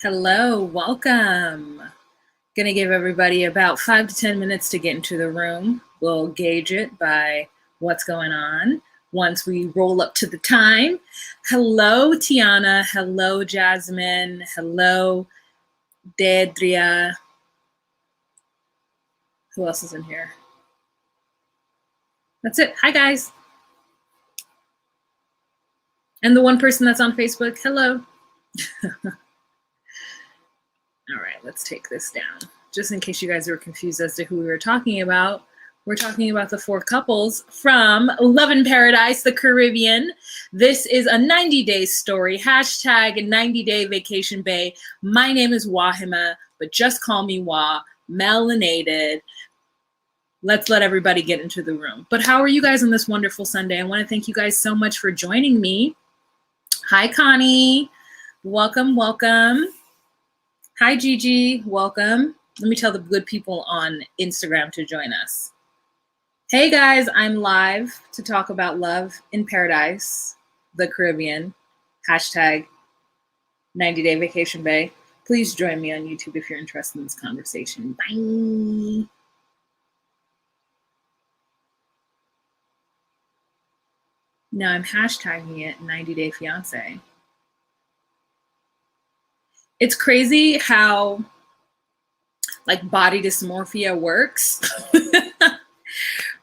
Hello, welcome. Gonna give everybody about 5 to 10 minutes to get into the room. We'll gauge it by what's going on once we roll up to the time. Hello, Tiana. Hello, Jasmine. Hello, Dedria. Who else is in here? That's it. Hi, guys. And the one person that's on Facebook, hello. All right, let's take this down. Just in case you guys were confused as to who we were talking about, we're talking about the 4 couples from Love in Paradise, the Caribbean. This is a 90-day story, hashtag 90-day vacation bay. My name is Wahima, but just call me Wah, melanated. Let's let everybody get into the room. But how are you guys on this wonderful Sunday? I want to thank you guys so much for joining me. Hi, Connie. Welcome, welcome. Hi, Gigi. Welcome. Let me tell the good people on Instagram to join us. Hey, guys. I'm live to talk about Love in Paradise, the Caribbean, hashtag 90-day vacation bay. Please join me on YouTube if you're interested in this conversation. Bye. Now I'm hashtagging it 90-day fiance. It's crazy how like body dysmorphia works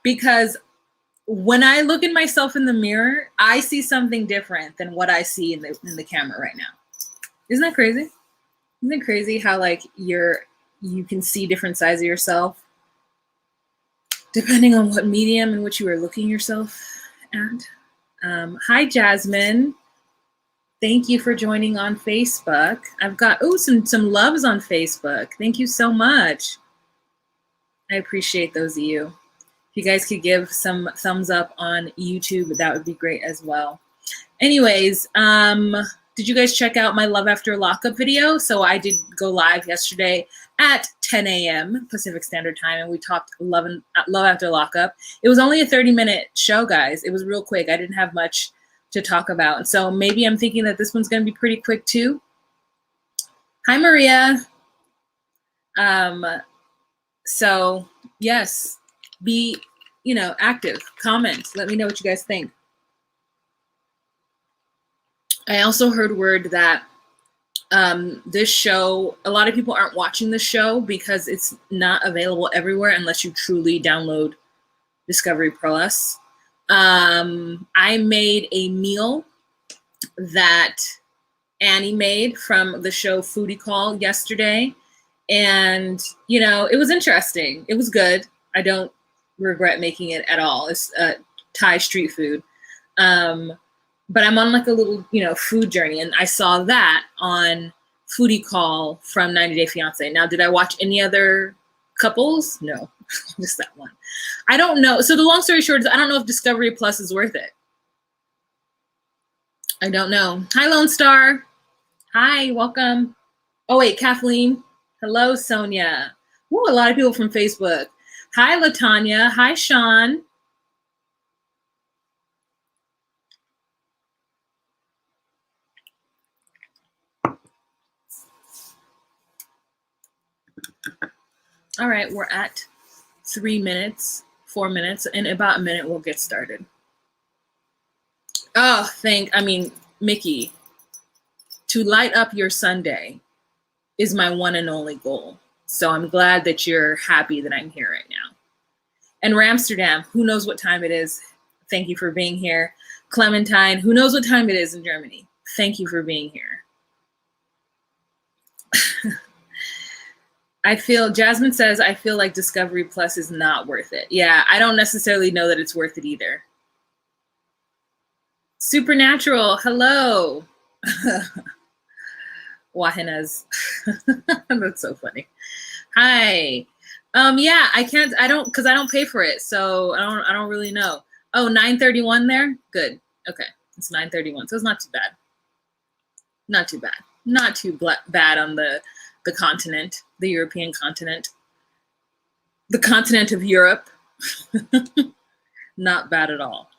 because when I look at myself in the mirror, I see something different than what I see in the camera right now. Isn't that crazy? Isn't it crazy how like you can see different sides of yourself depending on what medium in which you are looking yourself at? Hi, Jasmine. Thank you for joining on Facebook. I've got some loves on Facebook. Thank you so much. I appreciate those of you. If you guys could give some thumbs up on YouTube, that would be great as well. Anyways, did you guys check out my Love After Lockup video? So I did go live yesterday at 10 a.m. Pacific Standard Time, and we talked Love After Lockup. It was only a 30-minute show, guys. It was real quick. I didn't have much to talk about. So maybe I'm thinking that this one's going to be pretty quick too. Hi, Maria. So yes, be, active, comment, let me know what you guys think. I also heard word that this show, a lot of people aren't watching this show because it's not available everywhere unless you truly download Discovery Plus. I made a meal that Annie made from the show Foodie Call yesterday. And, it was interesting. It was good. I don't regret making it at all. It's Thai street food. But I'm on like a little, food journey. And I saw that on Foodie Call from 90 Day Fiance. Now, did I watch any other couples? No, just that one. I don't know. So the long story short is I don't know if Discovery Plus is worth it. I don't know. Hi, Lone Star. Hi, welcome. Oh, wait, Kathleen. Hello, Sonia. Ooh, a lot of people from Facebook. Hi, LaTanya. Hi, Sean. All right, we're at 3 minutes, 4 minutes. In about a minute, we'll get started. Oh, Mickey, to light up your Sunday is my one and only goal. So I'm glad that you're happy that I'm here right now. And Ramsterdam, who knows what time it is? Thank you for being here. Clementine, who knows what time it is in Germany? Thank you for being here. Jasmine says, I feel like Discovery Plus is not worth it. Yeah, I don't necessarily know that it's worth it either. Supernatural, hello. Wahinas. That's so funny. Hi. Yeah, I don't pay for it, so I don't really know. Oh, 9:31 there? Good. Okay. It's 9:31. So it's not too bad. Not too bad. Not too bad on the continent, the European continent. The continent of Europe. Not bad at all.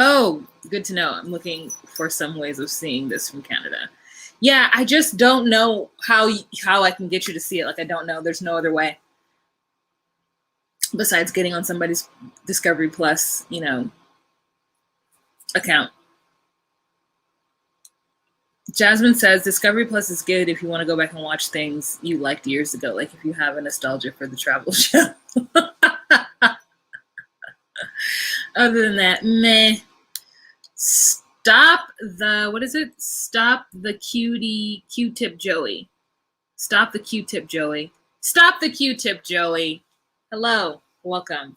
Oh, good to know. I'm looking for some ways of seeing this from Canada. Yeah, I just don't know how I can get you to see it. Like, I don't know. There's no other way besides getting on somebody's Discovery Plus, account. Jasmine says Discovery Plus is good if you want to go back and watch things you liked years ago, like if you have a nostalgia for the travel show. Other than that, meh. Stop the cutie Q-tip Joey. Stop the Q-tip Joey. Stop the Q-tip Joey. Hello, welcome.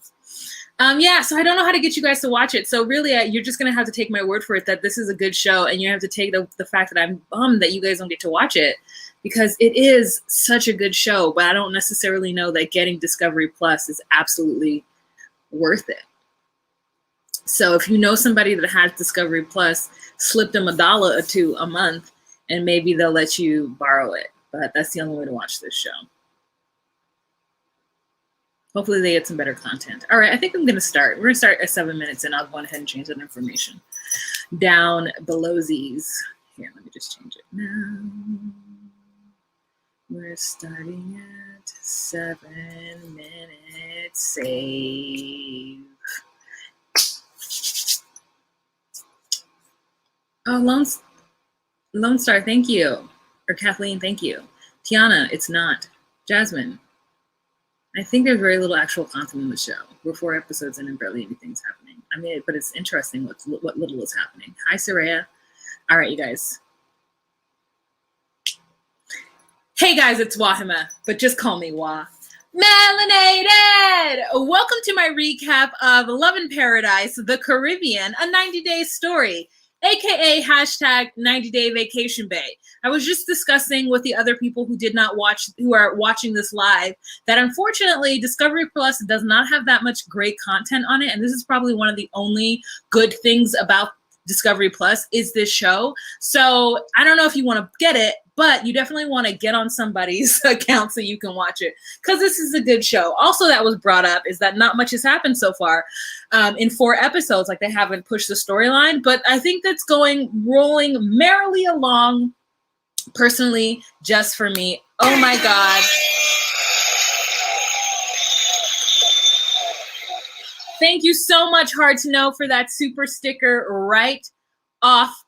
Yeah, so I don't know how to get you guys to watch it. So really, you're just going to have to take my word for it that this is a good show, and you have to take the fact that I'm bummed that you guys don't get to watch it, because it is such a good show, but I don't necessarily know that getting Discovery Plus is absolutely worth it. So if you know somebody that has Discovery Plus, slip them $1 or $2 a month, and maybe they'll let you borrow it. But that's the only way to watch this show. Hopefully they get some better content. All right, I think I'm going to start. We're going to start at 7 minutes, and I'll go ahead and change that information down below these. Here, let me just change it now. We're starting at 7 minutes. Save. Oh, Lone Star, thank you. Or Kathleen, thank you. Tiana, it's not. Jasmine, I think there's very little actual content in the show. We're 4 episodes in and barely anything's happening. I mean, but it's interesting what little is happening. Hi, Saraya. All right, you guys. Hey, guys, it's Wahima, but just call me Wah. Melanated! Welcome to my recap of Love in Paradise, the Caribbean, a 90-day story, aka hashtag 90-day vacation bay. I was just discussing with the other people who did not watch, who are watching this live, that unfortunately Discovery Plus does not have that much great content on it, and this is probably one of the only good things about Discovery Plus is this show. So I don't know if you want to get it, but you definitely want to get on somebody's account so you can watch it, because this is a good show. Also, that was brought up is that not much has happened so far in 4 episodes. Like, they haven't pushed the storyline, but I think that's rolling merrily along, personally, just for me. Oh my God. Thank you so much, Hard to Know, for that super sticker right off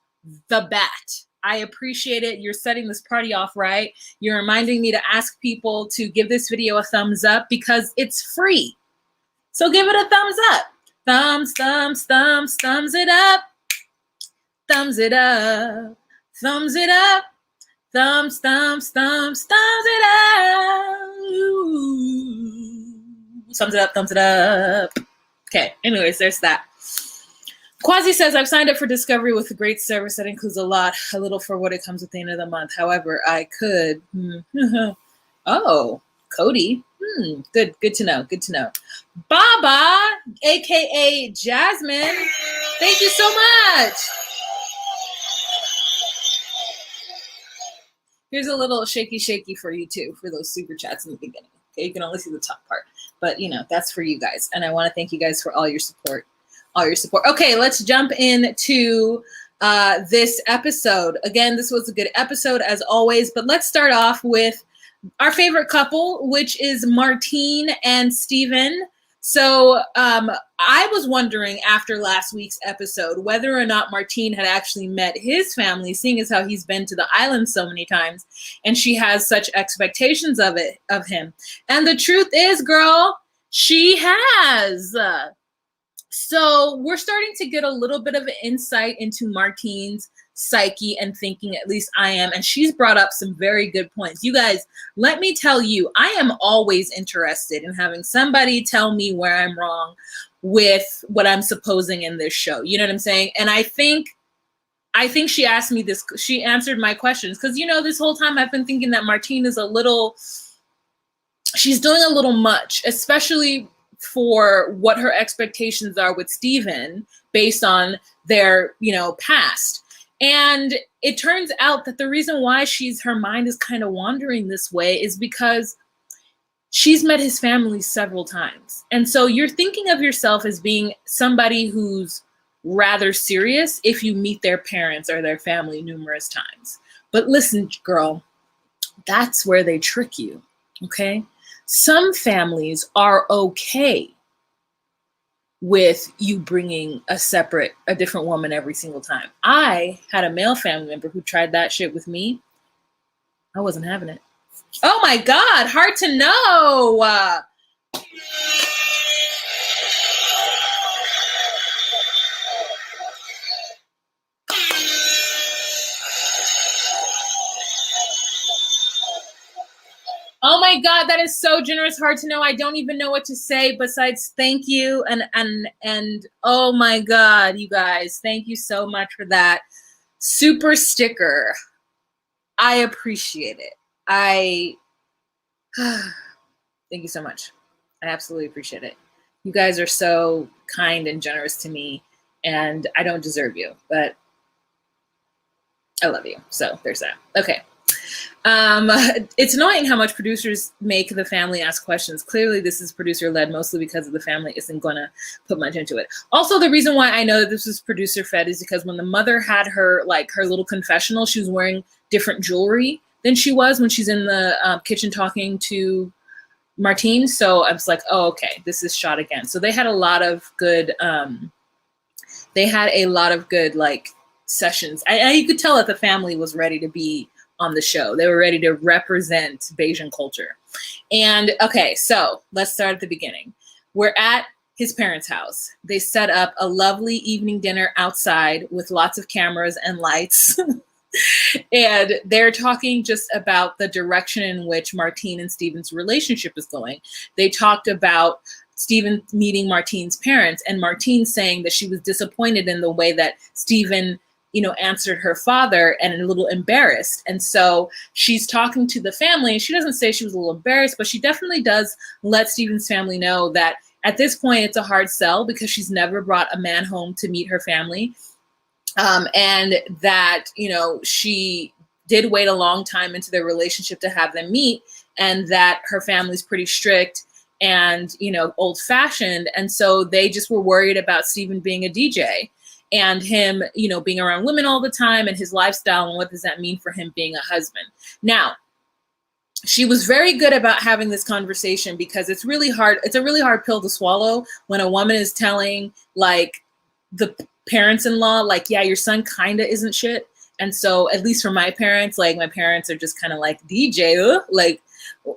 the bat. I appreciate it. You're setting this party off right. You're reminding me to ask people to give this video a thumbs up because it's free. So give it a thumbs up. Thumbs, thumbs, thumbs, thumbs it up. Thumbs it up. Thumbs it up. Thumbs, thumbs, thumbs, thumbs it up. Ooh. Thumbs it up, thumbs it up. Okay, anyways, there's that. Quasi says, I've signed up for Discovery with a great service that includes a little for what it comes at the end of the month. However, I could. Oh, Cody. Good to know. Good to know. Baba, aka Jasmine. Thank you so much. Here's a little shaky for you too, for those super chats in the beginning. Okay, you can only see the top part, but that's for you guys. And I want to thank you guys for all your support. Okay, let's jump into this episode. Again, this was a good episode as always, but let's start off with our favorite couple, which is Martine and Steven. So I was wondering after last week's episode whether or not Martine had actually met his family, seeing as how he's been to the island so many times, and she has such expectations of him. And the truth is, girl, she has. So we're starting to get a little bit of an insight into Martine's psyche and thinking, at least I am, and she's brought up some very good points. You guys, let me tell you, I am always interested in having somebody tell me where I'm wrong with what I'm supposing in this show. You know what I'm saying? And I think she asked me this, she answered my questions, because this whole time I've been thinking that Martine is she's doing a little much, especially for what her expectations are with Steven based on their, past. And it turns out that the reason why her mind is kind of wandering this way is because she's met his family several times. And so you're thinking of yourself as being somebody who's rather serious if you meet their parents or their family numerous times. But listen, girl, that's where they trick you, okay? Some families are okay with you bringing a different woman every single time. I had a male family member who tried that shit with me. I wasn't having it. Oh my God, hard to know. Oh my God, that is so generous. Hard to know. I don't even know what to say besides thank you. And oh my God, you guys, thank you so much for that super sticker. I appreciate it. Thank you so much. I absolutely appreciate it. You guys are so kind and generous to me, and I don't deserve you, but I love you. So there's that. Okay. It's annoying how much producers make the family ask questions. Clearly, this is producer-led, mostly because of the family isn't going to put much into it. Also, the reason why I know that this was producer-fed is because when the mother had her little confessional, she was wearing different jewelry than she was when she's in the kitchen talking to Martine. So I was like, oh, okay, this is shot again. So they had a lot of good. Sessions. You could tell that the family was ready to be on the show. They were ready to represent Bayesian culture. And okay, so let's start at the beginning. We're at his parents' house. They set up a lovely evening dinner outside with lots of cameras and lights. And they're talking just about the direction in which Martine and Steven's relationship is going. They talked about Steven meeting Martine's parents and Martine saying that she was disappointed in the way that Steven answered her father and a little embarrassed. And so she's talking to the family, and she doesn't say she was a little embarrassed, but she definitely does let Steven's family know that at this point it's a hard sell because she's never brought a man home to meet her family. And that, she did wait a long time into their relationship to have them meet, and that her family's pretty strict and, old fashioned. And so they just were worried about Steven being a DJ. And him, being around women all the time and his lifestyle, and what does that mean for him being a husband? Now, she was very good about having this conversation because it's really hard. It's a really hard pill to swallow when a woman is telling the parents-in-law, yeah, your son kind of isn't shit. And so at least for my parents, my parents are just kind of DJ,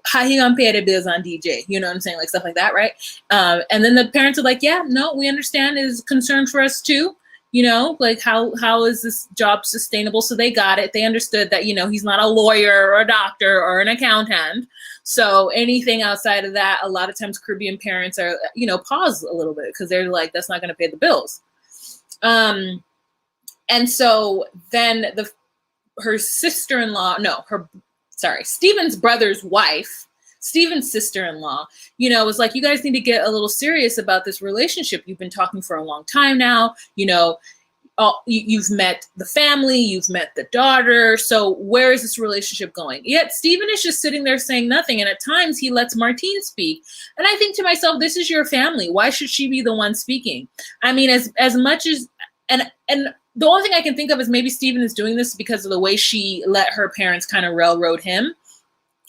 how he gonna pay the bills on DJ? You know what I'm saying? Stuff like that, right? And then the parents are yeah, no, we understand. It is a concern for us too. How is this job sustainable? So they got it. They understood that, he's not a lawyer or a doctor or an accountant. So anything outside of that, a lot of times Caribbean parents are, pause a little bit because they're that's not going to pay the bills. And so then Steven's brother's wife, Steven's sister-in-law, was you guys need to get a little serious about this relationship. You've been talking for a long time now. You've met the family, you've met the daughter. So where is this relationship going? Yet Steven is just sitting there saying nothing. And at times he lets Martine speak. And I think to myself, this is your family. Why should she be the one speaking? I mean, as much as, and the only thing I can think of is maybe Steven is doing this because of the way she let her parents kind of railroad him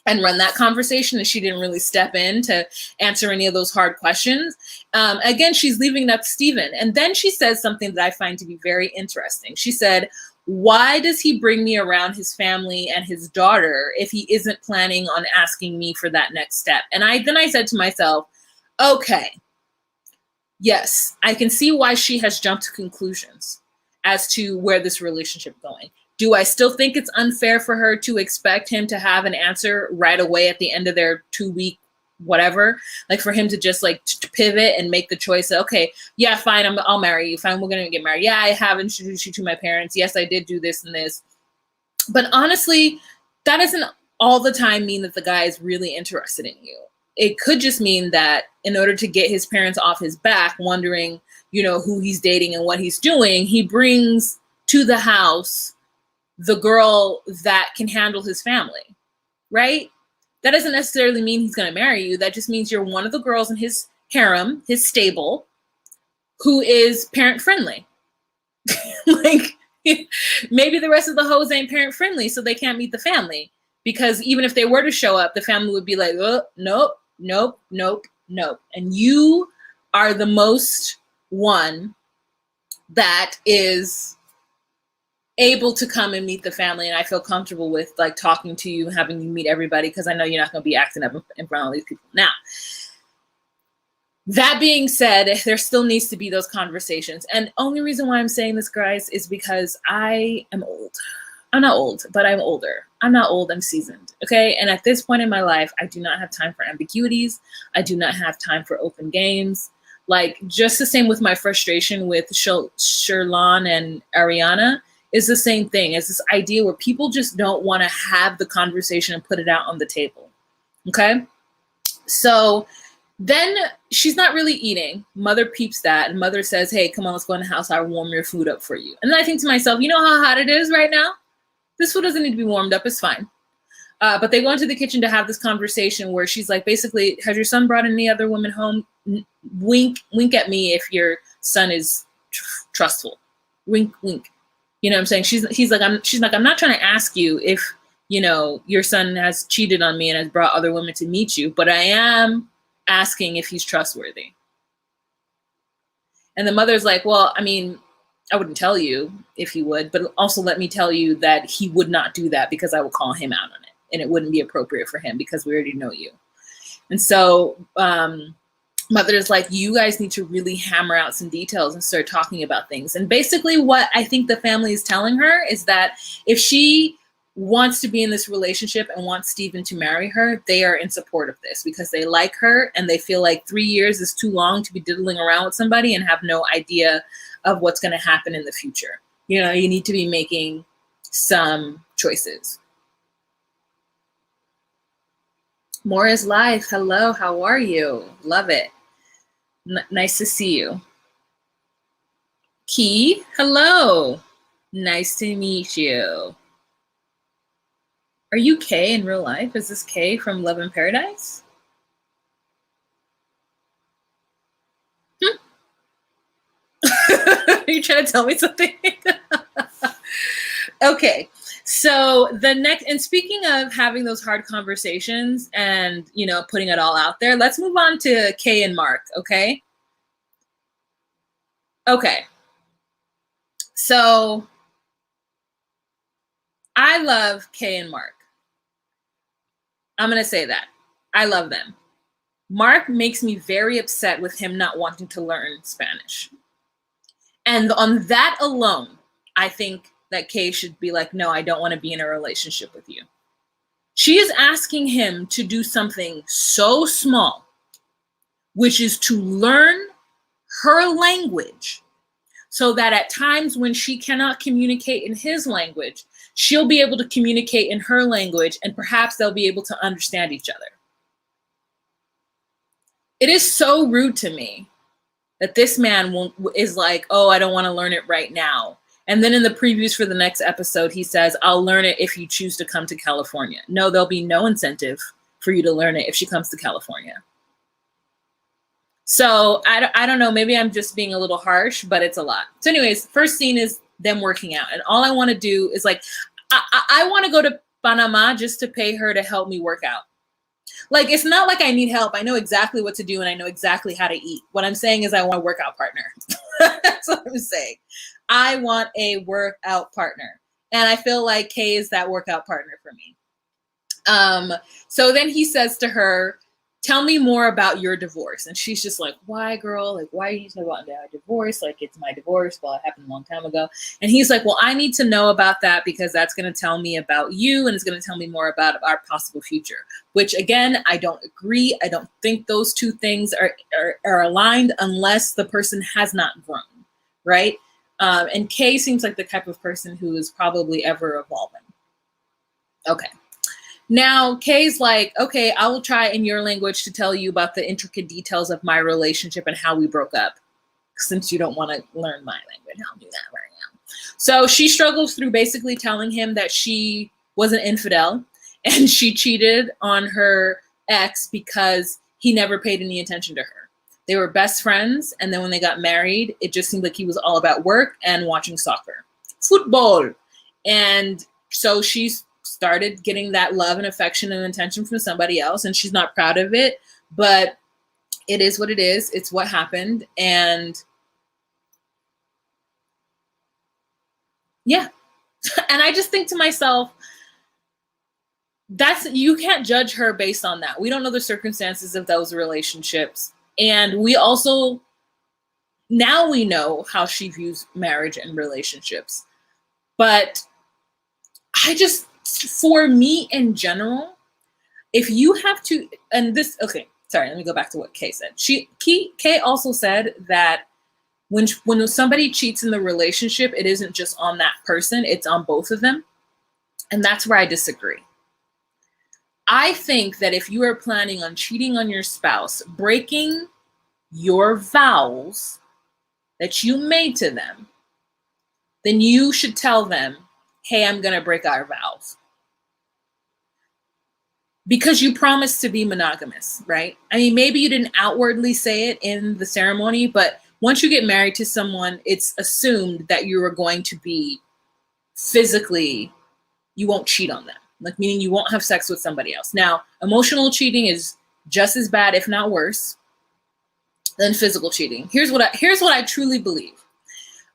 and run that conversation, and she didn't really step in to answer any of those hard questions. Again, she's leaving it up to Steven. And then she says something that I find to be very interesting. She said, why does he bring me around his family and his daughter if he isn't planning on asking me for that next step? And then I said to myself, okay, yes, I can see why she has jumped to conclusions as to where this relationship is going. Do I still think it's unfair for her to expect him to have an answer right away at the end of their 2-week whatever? For him to just to pivot and make the choice of, okay, yeah, fine, I'll marry you. Fine, we're going to get married. Yeah, I have introduced you to my parents. Yes, I did do this and this. But honestly, that doesn't all the time mean that the guy is really interested in you. It could just mean that in order to get his parents off his back, wondering, who he's dating and what he's doing, he brings to the house the girl that can handle his family, right? That doesn't necessarily mean he's going to marry you. That just means you're one of the girls in his harem, his stable, who is parent friendly. Like, maybe the rest of the hoes ain't parent friendly, so they can't meet the family. Because even if they were to show up, the family would be like, oh, nope, nope, nope, nope. And you are the most one that is able to come and meet the family, and I feel comfortable with like talking to you, having you meet everybody, because I know you're not going to be acting up in front of all these people. Now, that being said, there still needs to be those conversations. And only reason why I'm saying this, guys, is because I am old. I'm not old, but I'm older. I'm not old, I'm seasoned, okay? And at this point in my life, I do not have time for ambiguities. I do not have time for open games. Like, just the same with my frustration with Sherlon and Ariana is the same thing. It's this idea where people just don't want to have the conversation and put it out on the table, okay? So then she's not really eating. Mother peeps that, and mother says, hey, come on, let's go in the house. I'll warm your food up for you. And then I think to myself, you know how hot it is right now? This food doesn't need to be warmed up. It's fine. But they go into the kitchen to have this conversation where she's like, basically, has your son brought any other women home? Wink at me if your son is trustful. Wink, wink. You know what I'm saying? She's like, I'm not trying to ask you if, you know, your son has cheated on me and has brought other women to meet you, but I am asking if he's trustworthy. And the mother's like, well, I mean, I wouldn't tell you if he would, but also let me tell you that he would not do that because I will call him out on it. And it wouldn't be appropriate for him because we already know you. And so mother's like, you guys need to really hammer out some details and start talking about things. And basically what I think the family is telling her is that if she wants to be in this relationship and wants Steven to marry her, they are in support of this because they like her and they feel like 3 years is too long to be diddling around with somebody and have no idea of what's going to happen in the future. You know, you need to be making some choices. More is life. Hello, how are you? Love it. Nice to see you. Key, hello. Nice to meet you. Are you Kay in real life? Is this Kay from Love in Paradise? Are you trying to tell me something? Okay, so the next, and speaking of having those hard conversations and, you know, putting it all out there, let's move on to Kay and Mark, okay? Okay. So I love Kay and Mark. I'm going to say that. I love them. Mark makes me very upset with him not wanting to learn Spanish. And on that alone, I think that Kay should be like, no, I don't want to be in a relationship with you. She is asking him to do something so small, which is to learn her language so that at times when she cannot communicate in his language, she'll be able to communicate in her language and perhaps they'll be able to understand each other. It is so rude to me that this man is like, oh, I don't want to learn it right now. And then in the previews for the next episode, he says, I'll learn it if you choose to come to California. No, there'll be no incentive for you to learn it if she comes to California. So I don't know, maybe I'm just being a little harsh, but it's a lot. So anyways, first scene is them working out. And all I want to do is like, I want to go to Panama just to pay her to help me work out. Like, it's not like I need help. I know exactly what to do and I know exactly how to eat. What I'm saying is I want a workout partner. That's what I'm saying. I want a workout partner. And I feel like Kay is that workout partner for me. So then he says to her, tell me more about your divorce. And she's just like, why, girl? Like, why are you talking about a divorce? Like, it's my divorce. Well, it happened a long time ago. And he's like, well, I need to know about that because that's going to tell me about you and it's going to tell me more about our possible future, which again, I don't agree. I don't think those two things are aligned unless the person has not grown, right? And Kay seems like the type of person who is probably ever evolving. Okay. Now, Kay's like, okay, I will try in your language to tell you about the intricate details of my relationship and how we broke up. Since you don't want to learn my language, I'll do that right now. So she struggles through basically telling him that she was an infidel and she cheated on her ex because he never paid any attention to her. They were best friends, and then when they got married, it just seemed like he was all about work and watching soccer, football. And so she started getting that love and affection and attention from somebody else, and she's not proud of it, but it is what it is. It's what happened. And yeah. And I just think to myself, you can't judge her based on that. We don't know the circumstances of those relationships. And we also, now we know how she views marriage and relationships. But for me in general, if you have to, and this, okay, sorry, let me go back to what Kay said. Kay also said that when somebody cheats in the relationship, it isn't just on that person, it's on both of them. And that's where I disagree. I think that if you are planning on cheating on your spouse, breaking your vows that you made to them, then you should tell them, hey, I'm going to break our vows. Because you promised to be monogamous, right? I mean, maybe you didn't outwardly say it in the ceremony, but once you get married to someone, it's assumed that you are going to be physically, you won't cheat on them. Like, meaning you won't have sex with somebody else. Now, emotional cheating is just as bad, if not worse, than physical cheating. Here's what I truly believe.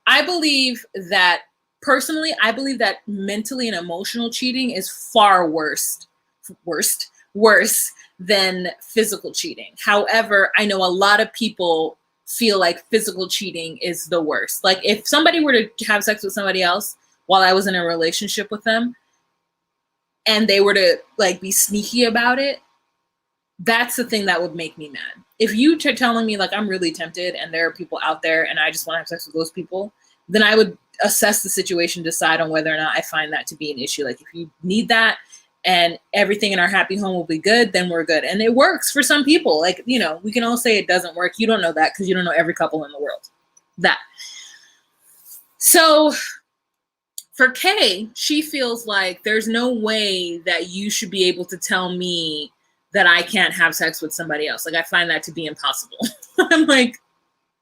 I believe that, personally, I believe that mentally and emotional cheating is far worse than physical cheating. However, I know a lot of people feel like physical cheating is the worst. Like, if somebody were to have sex with somebody else while I was in a relationship with them, and they were to like be sneaky about it, that's the thing that would make me mad. If you are telling me like I'm really tempted and there are people out there and I just want to have sex with those people, then I would assess the situation, decide on whether or not I find that to be an issue. Like, if you need that and everything in our happy home will be good, then we're good. And it works for some people. Like, you know, we can all say it doesn't work. You don't know that because you don't know every couple in the world. So for Kay, she feels like there's no way that you should be able to tell me that I can't have sex with somebody else. Like, I find that to be impossible. I'm like,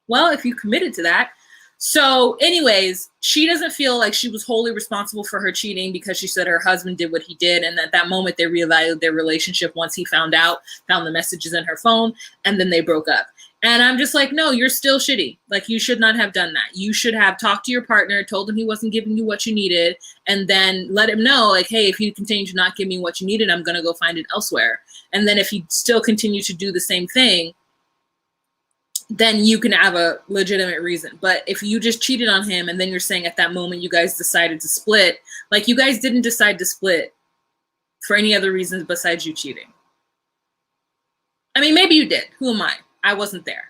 well, if you committed to that. So anyways, she doesn't feel like she was wholly responsible for her cheating because she said her husband did what he did. And at that moment, they reevaluated their relationship once he found the messages in her phone, and then they broke up. And I'm just like, no, you're still shitty. Like, you should not have done that. You should have talked to your partner, told him he wasn't giving you what you needed, and then let him know, like, hey, if you continue to not give me what you needed, I'm going to go find it elsewhere. And then if he still continues to do the same thing, then you can have a legitimate reason. But if you just cheated on him and then you're saying at that moment you guys decided to split, like, you guys didn't decide to split for any other reasons besides you cheating. I mean, maybe you did. Who am I? I wasn't there.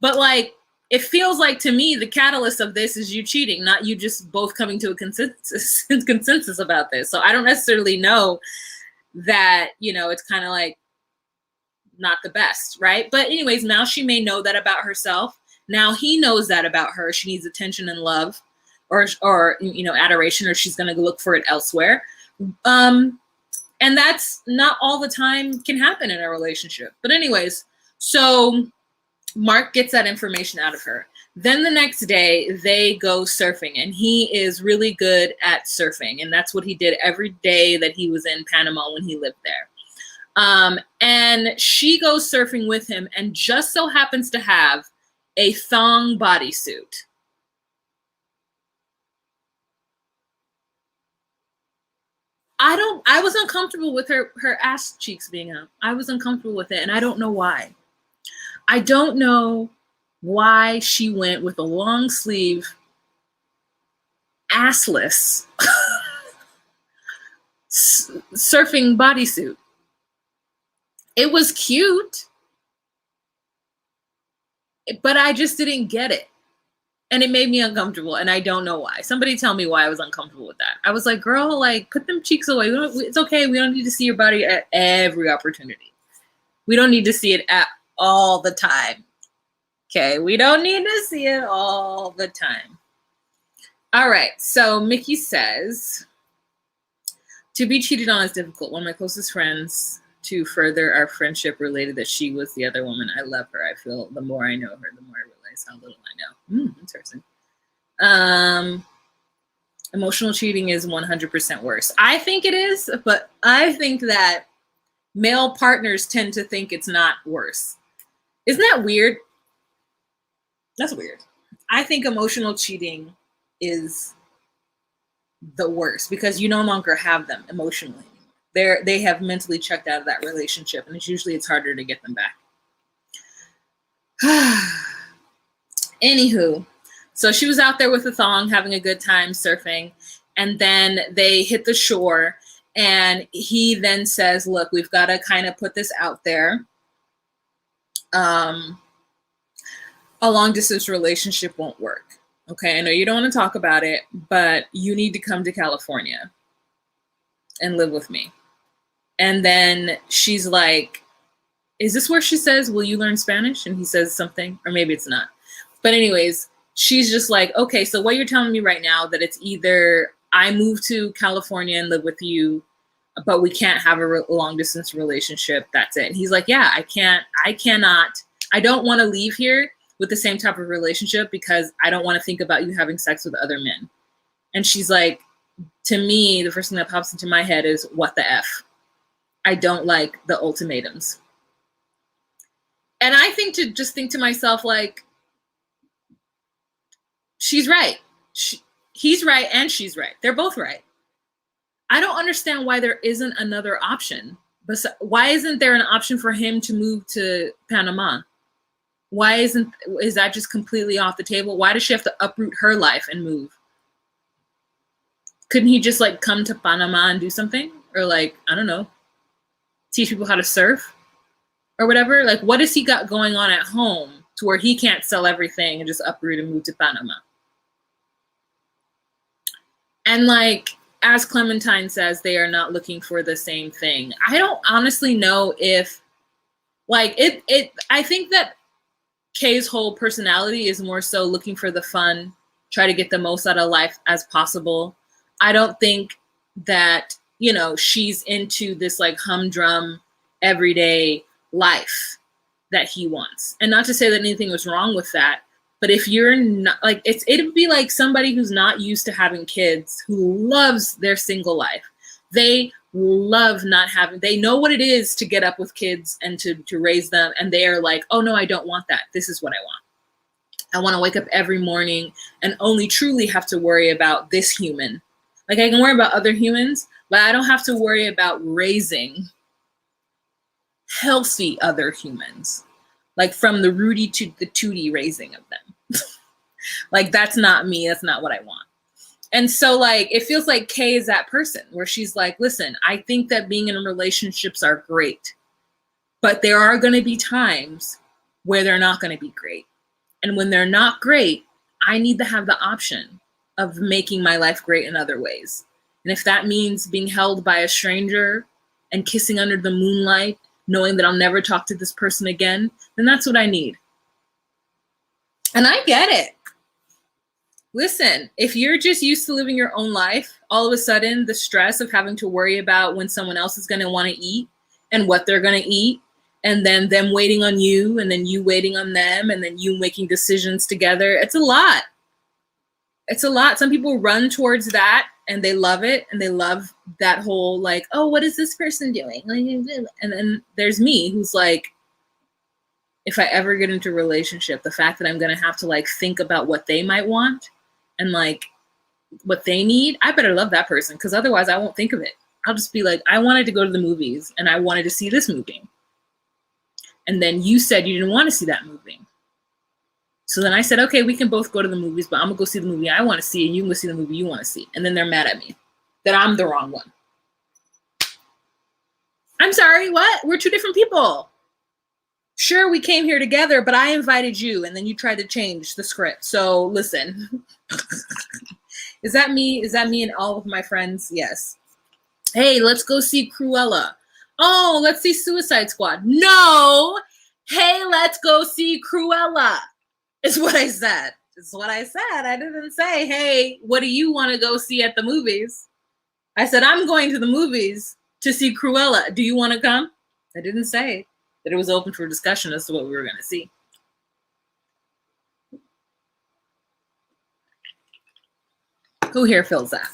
But like, it feels like to me the catalyst of this is you cheating, not you just both coming to a consensus about this. So I don't necessarily know that, you know, it's kind of like not the best, right? But anyways, now she may know that about herself. Now he knows that about her. She needs attention and love, or you know, adoration, or she's going to look for it elsewhere. And that's not all the time can happen in a relationship. But anyways, so Mark gets that information out of her. Then the next day they go surfing, and he is really good at surfing. And that's what he did every day that he was in Panama when he lived there. And she goes surfing with him and just so happens to have a thong bodysuit. I was uncomfortable with her ass cheeks being out. I was uncomfortable with it, and I don't know why. I don't know why she went with a long sleeve, assless surfing bodysuit. It was cute, but I just didn't get it. And it made me uncomfortable, and I don't know why. Somebody tell me why I was uncomfortable with that. I was like, girl, like, put them cheeks away. It's okay. We don't need to see your body at every opportunity. We don't need to see it at all the time. Okay, we don't need to see it all the time. All right, so Mickey says, to be cheated on is difficult. One of my closest friends to further our friendship related that she was the other woman. I love her. I feel the more I know her, the more I realize how little I know. Interesting. Emotional cheating is 100% worse. I think it is, but I think that male partners tend to think it's not worse. Isn't that weird? That's weird. I think emotional cheating is the worst because you no longer have them emotionally. They have mentally checked out of that relationship, and it's harder to get them back. Anywho, so she was out there with a thong, having a good time surfing, and then they hit the shore, and he then says, look, we've got to kind of put this out there. A long distance relationship won't work. Okay, I know you don't want to talk about it, but you need to come to California and live with me. And then she's like, is this where she says, will you learn Spanish? And he says something, or maybe it's not. But anyways, she's just like, okay, so what you're telling me right now that it's either I move to California and live with you, but we can't have a long distance relationship. That's it. And he's like, yeah, I don't want to leave here with the same type of relationship because I don't want to think about you having sex with other men. And she's like, to me, the first thing that pops into my head is, what the F? I don't like the ultimatums. And I think to myself, like, she's right. He's right and she's right. They're both right. I don't understand why there isn't another option. But why isn't there an option for him to move to Panama? Why is that just completely off the table? Why does she have to uproot her life and move? Couldn't he just like come to Panama and do something? Or like, I don't know, teach people how to surf or whatever? Like, what has he got going on at home to where he can't sell everything and just uproot and move to Panama? And like, as Clementine says, they are not looking for the same thing. I don't honestly know if like I think that Kay's whole personality is more so looking for the fun, try to get the most out of life as possible. I don't think that, you know, she's into this like humdrum everyday life that he wants. And not to say that anything was wrong with that, but if you're not like, it'd be like somebody who's not used to having kids, who loves their single life. They love not having, they know what it is to get up with kids and to raise them. And they are like, oh no, I don't want that. This is what I want. I want to wake up every morning and only truly have to worry about this human. Like I can worry about other humans, but I don't have to worry about raising healthy other humans. Like from the Rudy to the Tootie raising of them. Like that's not me. That's not what I want. And so like, it feels like Kay is that person where she's like, listen, I think that being in relationships are great, but there are going to be times where they're not going to be great. And when they're not great, I need to have the option of making my life great in other ways. And if that means being held by a stranger and kissing under the moonlight, knowing that I'll never talk to this person again, then that's what I need. And I get it. Listen, if you're just used to living your own life, all of a sudden the stress of having to worry about when someone else is going to want to eat and what they're going to eat, and then them waiting on you, and then you waiting on them, and then you making decisions together, it's a lot. It's a lot. Some people run towards that and they love it, and they love that whole like, oh, what is this person doing? And then there's me who's like, if I ever get into a relationship, the fact that I'm going to have to like think about what they might want and like what they need, I better love that person, because otherwise I won't think of it. I'll just be like, I wanted to go to the movies and I wanted to see this movie. And then you said you didn't want to see that movie. So then I said, okay, we can both go to the movies, but I'm going to go see the movie I want to see and you can go see the movie you want to see. And then they're mad at me that I'm the wrong one. I'm sorry, what? We're two different people. Sure, we came here together, but I invited you and then you tried to change the script. So listen, is that me? Is that me and all of my friends? Yes. Hey, let's go see Cruella. Oh, let's see Suicide Squad. No. Hey, let's go see Cruella. Is what I said. It's what I said. I didn't say, hey, what do you want to go see at the movies? I said, I'm going to the movies to see Cruella. Do you want to come? I didn't say that it was open for discussion as to what we were going to see. Who here feels that?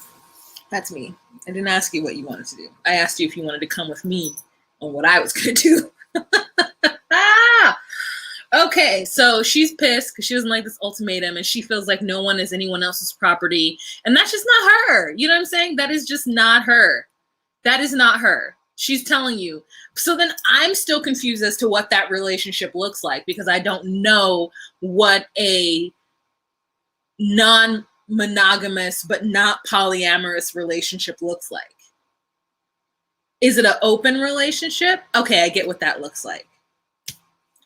That's me. I didn't ask you what you wanted to do. I asked you if you wanted to come with me on what I was going to do. Okay, so she's pissed because she doesn't like this ultimatum and she feels like no one is anyone else's property. And that's just not her. You know what I'm saying? That is just not her. That is not her. She's telling you. So then I'm still confused as to what that relationship looks like because I don't know what a non-monogamous but not polyamorous relationship looks like. Is it an open relationship? Okay, I get what that looks like.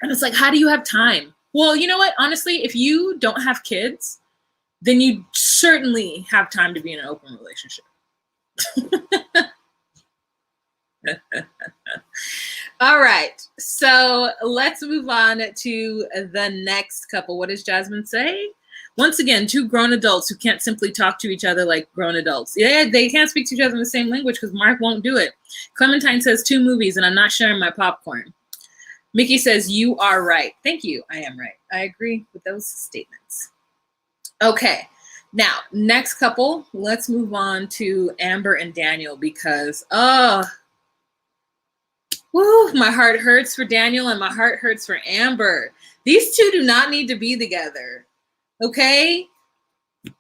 And it's like, how do you have time? Well, you know what? Honestly, if you don't have kids, then you certainly have time to be in an open relationship. All right. So let's move on to the next couple. What does Jasmine say? Once again, two grown adults who can't simply talk to each other like grown adults. Yeah, they can't speak to each other in the same language because Mark won't do it. Clementine says 2 movies and I'm not sharing my popcorn. Mickey says, you are right. Thank you. I am right. I agree with those statements. Okay. Now, next couple, let's move on to Amber and Daniel because, my heart hurts for Daniel and my heart hurts for Amber. These two do not need to be together. Okay?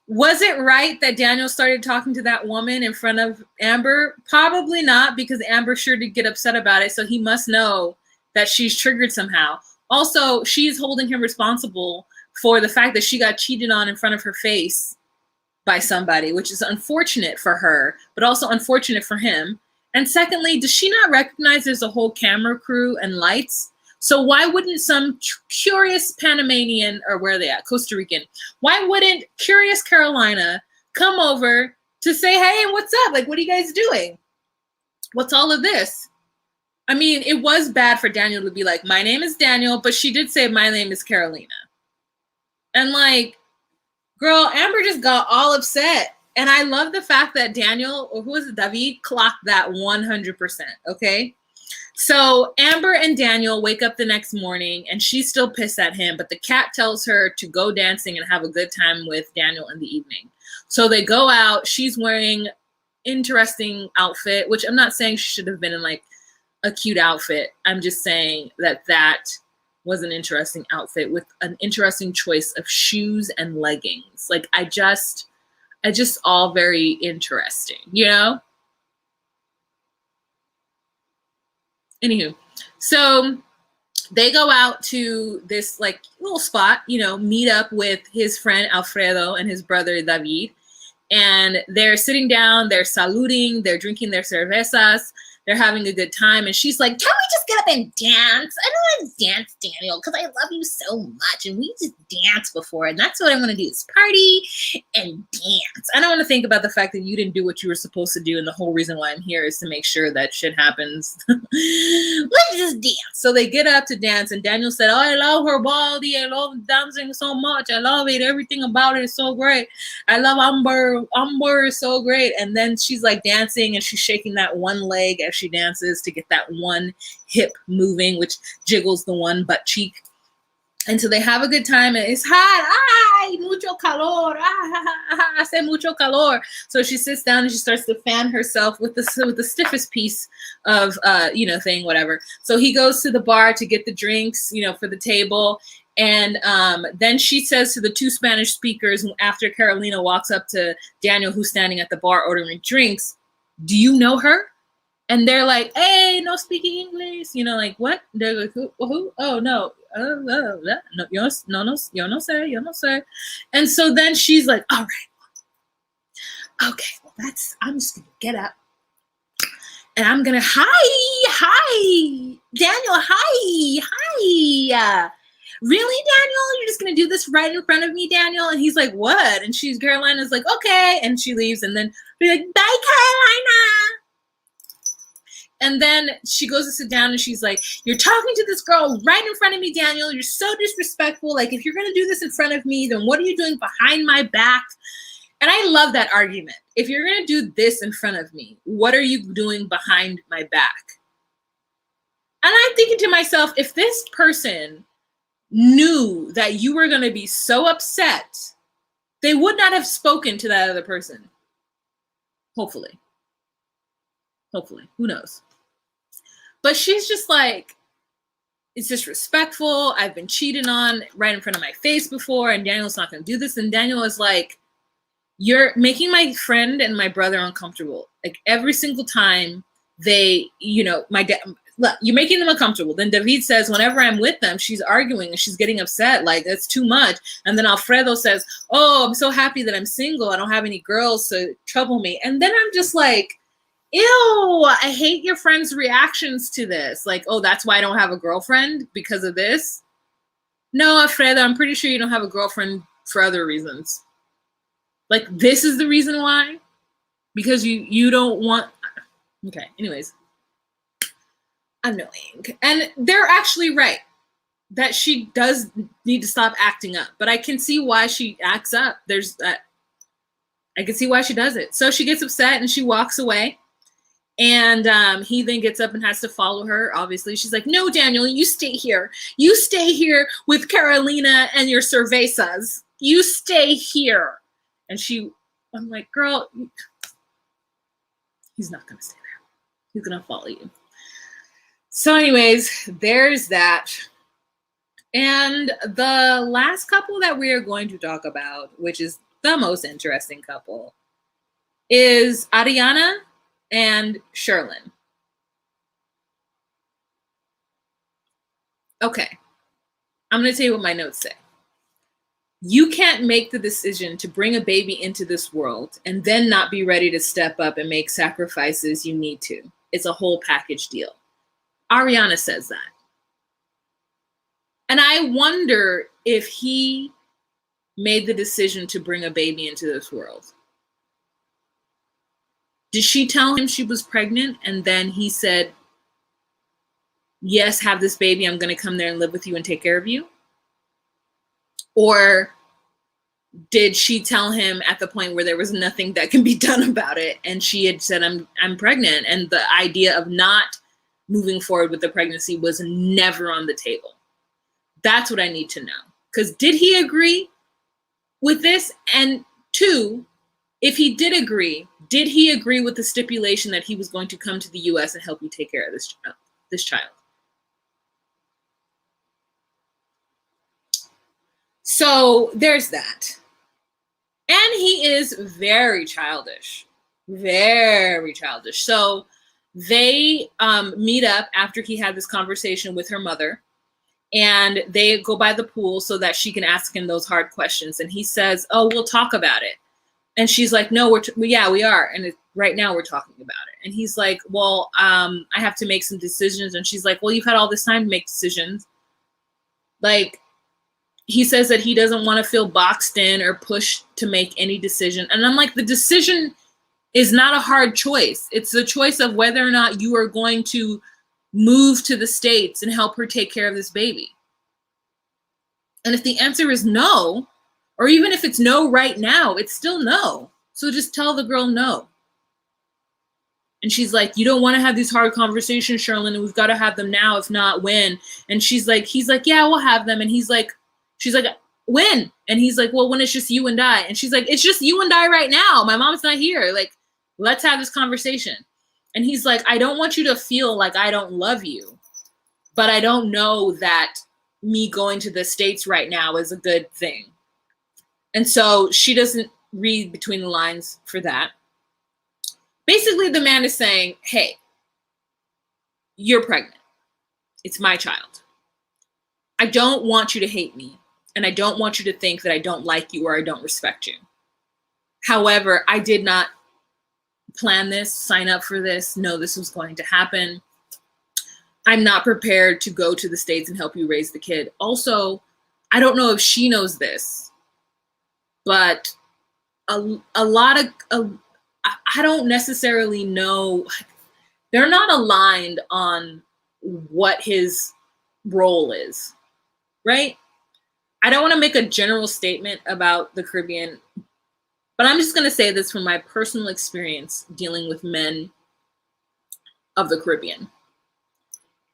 Was it right that Daniel started talking to that woman in front of Amber? Probably not because Amber sure did get upset about it. So he must know that she's triggered somehow. Also, she's holding him responsible for the fact that she got cheated on in front of her face by somebody, which is unfortunate for her, but also unfortunate for him. And secondly, does she not recognize there's a whole camera crew and lights? So why wouldn't some curious Panamanian, or where are they at? Costa Rican. Why wouldn't curious Carolina come over to say, hey, what's up? Like, what are you guys doing? What's all of this? I mean, it was bad for Daniel to be like, my name is Daniel, but she did say my name is Carolina. And like, girl, Amber just got all upset. And I love the fact that Daniel, or who was it, David, clocked that 100%, okay? So Amber and Daniel wake up the next morning and she's still pissed at him, but the cat tells her to go dancing and have a good time with Daniel in the evening. So they go out. She's wearing interesting outfit, which I'm not saying she should have been in like a cute outfit. I'm just saying that that was an interesting outfit with an interesting choice of shoes and leggings. Like I just all very interesting, you know? Anywho, so they go out to this like little spot, you know, meet up with his friend Alfredo and his brother David. And they're sitting down, they're saluting, they're drinking their cervezas, they're having a good time. And she's like, can we just get up and dance? I don't want to dance, Daniel, because I love you so much. And we just danced before. And that's what I want to do is party and dance. I don't want to think about the fact that you didn't do what you were supposed to do. And the whole reason why I'm here is to make sure that shit happens. Let's just dance. So they get up to dance. And Daniel said, oh, I love her body. I love dancing so much. I love it. Everything about it is so great. I love Amber. Amber is so great. And then she's like dancing and she's shaking that one leg as she dances to get that one hip moving, which jiggles the one butt cheek. And so they have a good time and it's hot. Ay, mucho calor. Hace mucho calor. So she sits down and she starts to fan herself with the stiffest piece of thing, whatever. So he goes to the bar to get the drinks, for the table. And then she says to the two Spanish speakers after Carolina walks up to Daniel, who's standing at the bar ordering drinks, do you know her? And they're like, hey, no speaking English. Like, what? They're like, who? Oh, no. No, yo no sé. And so then she's like, all right. Okay, well, I'm just going to get up. And I'm going to, hi, Daniel, hi. Really, Daniel? You're just going to do this right in front of me, Daniel? And he's like, what? And Carolina's like, okay. And she leaves. And then they're like, bye, Carolina. And then she goes to sit down and she's like, you're talking to this girl right in front of me, Daniel. You're so disrespectful. Like, if you're going to do this in front of me, then what are you doing behind my back? And I love that argument. If you're going to do this in front of me, what are you doing behind my back? thinking to myself, if this person knew that you were going to be so upset, they would not have spoken to that other person. Hopefully. Who knows? But she's just like, it's disrespectful. I've been cheated on right in front of my face before, and Daniel's not going to do this. And Daniel is like, you're making my friend and my brother uncomfortable. Like every single time they, you know, look, you're making them uncomfortable. Then David says, whenever I'm with them, she's arguing and she's getting upset. Like, that's too much. And then Alfredo says, oh, I'm so happy that I'm single. I don't have any girls to trouble me. And then I'm just like, ew, I hate your friend's reactions to this. Like, oh, that's why I don't have a girlfriend because of this? No, Alfredo, I'm pretty sure you don't have a girlfriend for other reasons. Like, this is the reason why? Because you don't want... Okay, anyways. Annoying. And they're actually right that she does need to stop acting up. But I can see why she acts up. There's that. I can see why she does it. So she gets upset and she walks away. And he then gets up and has to follow her. Obviously, she's like, no, Daniel, you stay here. You stay here with Carolina and your cervezas. You stay here. And I'm like, girl, he's not going to stay there. He's going to follow you. So anyways, there's that. And the last couple that we are going to talk about, which is the most interesting couple, is Ariana and Sherlyn. Okay, I'm going to tell you what my notes say. You can't make the decision to bring a baby into this world and then not be ready to step up and make sacrifices you need to. It's a whole package deal. Ariana says that. And I wonder if he made the decision to bring a baby into this world. Did she tell him she was pregnant and then he said, yes, have this baby. I'm going to come there and live with you and take care of you? Or did she tell him at the point where there was nothing that can be done about it and she had said, I'm pregnant, and the idea of not moving forward with the pregnancy was never on the table? That's what I need to know. Because did he agree with this? And two, if he did he agree with the stipulation that he was going to come to the US and help you take care of this child? So there's that. And he is very childish. Very childish. So they meet up after he had this conversation with her mother. And they go by the pool so that she can ask him those hard questions. And he says, oh, we'll talk about it. And she's like, no, yeah, we are. And right now we're talking about it. And he's like, well, I have to make some decisions. And she's like, well, you've had all this time to make decisions. Like, he says that he doesn't want to feel boxed in or pushed to make any decision. And I'm like, the decision is not a hard choice. It's the choice of whether or not you are going to move to the States and help her take care of this baby. And if the answer is no, or even if it's no right now, it's still no. So just tell the girl no. And she's like, you don't want to have these hard conversations, Sherlyn, and we've got to have them now, if not when. And he's like, yeah, we'll have them. And she's like, when? And he's like, well, when it's just you and I. And she's like, it's just you and I right now. My mom's not here. Like, let's have this conversation. And he's like, I don't want you to feel like I don't love you, but I don't know that me going to the States right now is a good thing. And so she doesn't read between the lines for that. Basically, the man is saying, hey, you're pregnant. It's my child. I don't want you to hate me, and I don't want you to think that I don't like you or I don't respect you. However, I did not plan this, sign up for this, know this was going to happen. I'm not prepared to go to the States and help you raise the kid. Also, I don't know if she knows this, but a lot of, I don't necessarily know, they're not aligned on what his role is, right? I don't want to make a general statement about the Caribbean, but I'm just going to say this from my personal experience dealing with men of the Caribbean.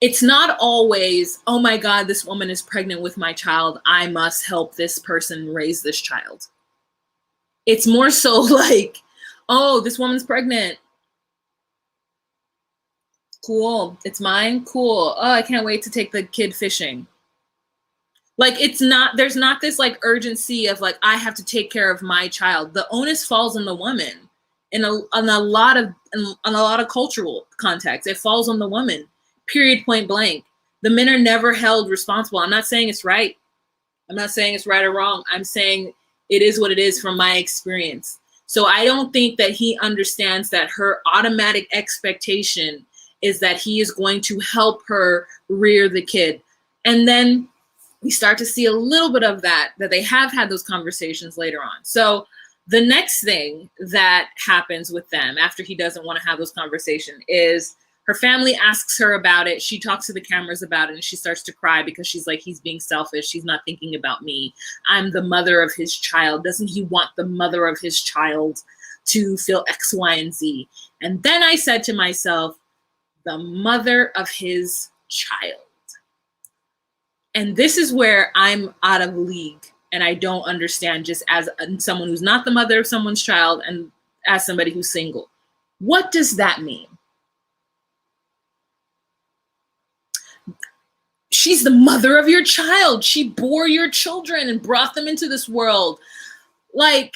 it's not always, oh my God, this woman is pregnant with my child. I must help this person raise this child. It's more so like, oh, this woman's pregnant. Cool. It's mine. Cool. Oh, I can't wait to take the kid fishing. Like, it's not, there's not this like urgency of like, I have to take care of my child. The onus falls on the woman in a lot of cultural context. It falls on the woman, period, point blank. The men are never held responsible. I'm not saying it's right. I'm not saying it's right or wrong. I'm saying it is what it is from my experience. So I don't think that he understands that her automatic expectation is that he is going to help her rear the kid. And then we start to see a little bit of that they have had those conversations later on. So the next thing that happens with them after he doesn't want to have those conversations is her family asks her about it. She talks to the cameras about it and she starts to cry because she's like, he's being selfish. He's not thinking about me. I'm the mother of his child. Doesn't he want the mother of his child to feel X, Y, and Z? And then I said to myself, the mother of his child. And this is where I'm out of league and I don't understand, just as someone who's not the mother of someone's child and as somebody who's single. What does that mean? She's the mother of your child. She bore your children and brought them into this world. Like,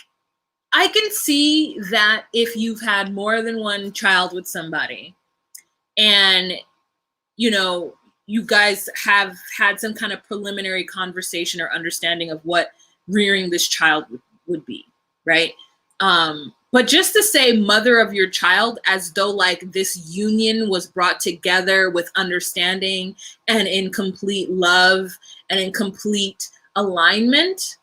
I can see that if you've had more than one child with somebody and, you know, you guys have had some kind of preliminary conversation or understanding of what rearing this child would be, right? But just to say mother of your child as though like this union was brought together with understanding and in complete love and in complete alignment.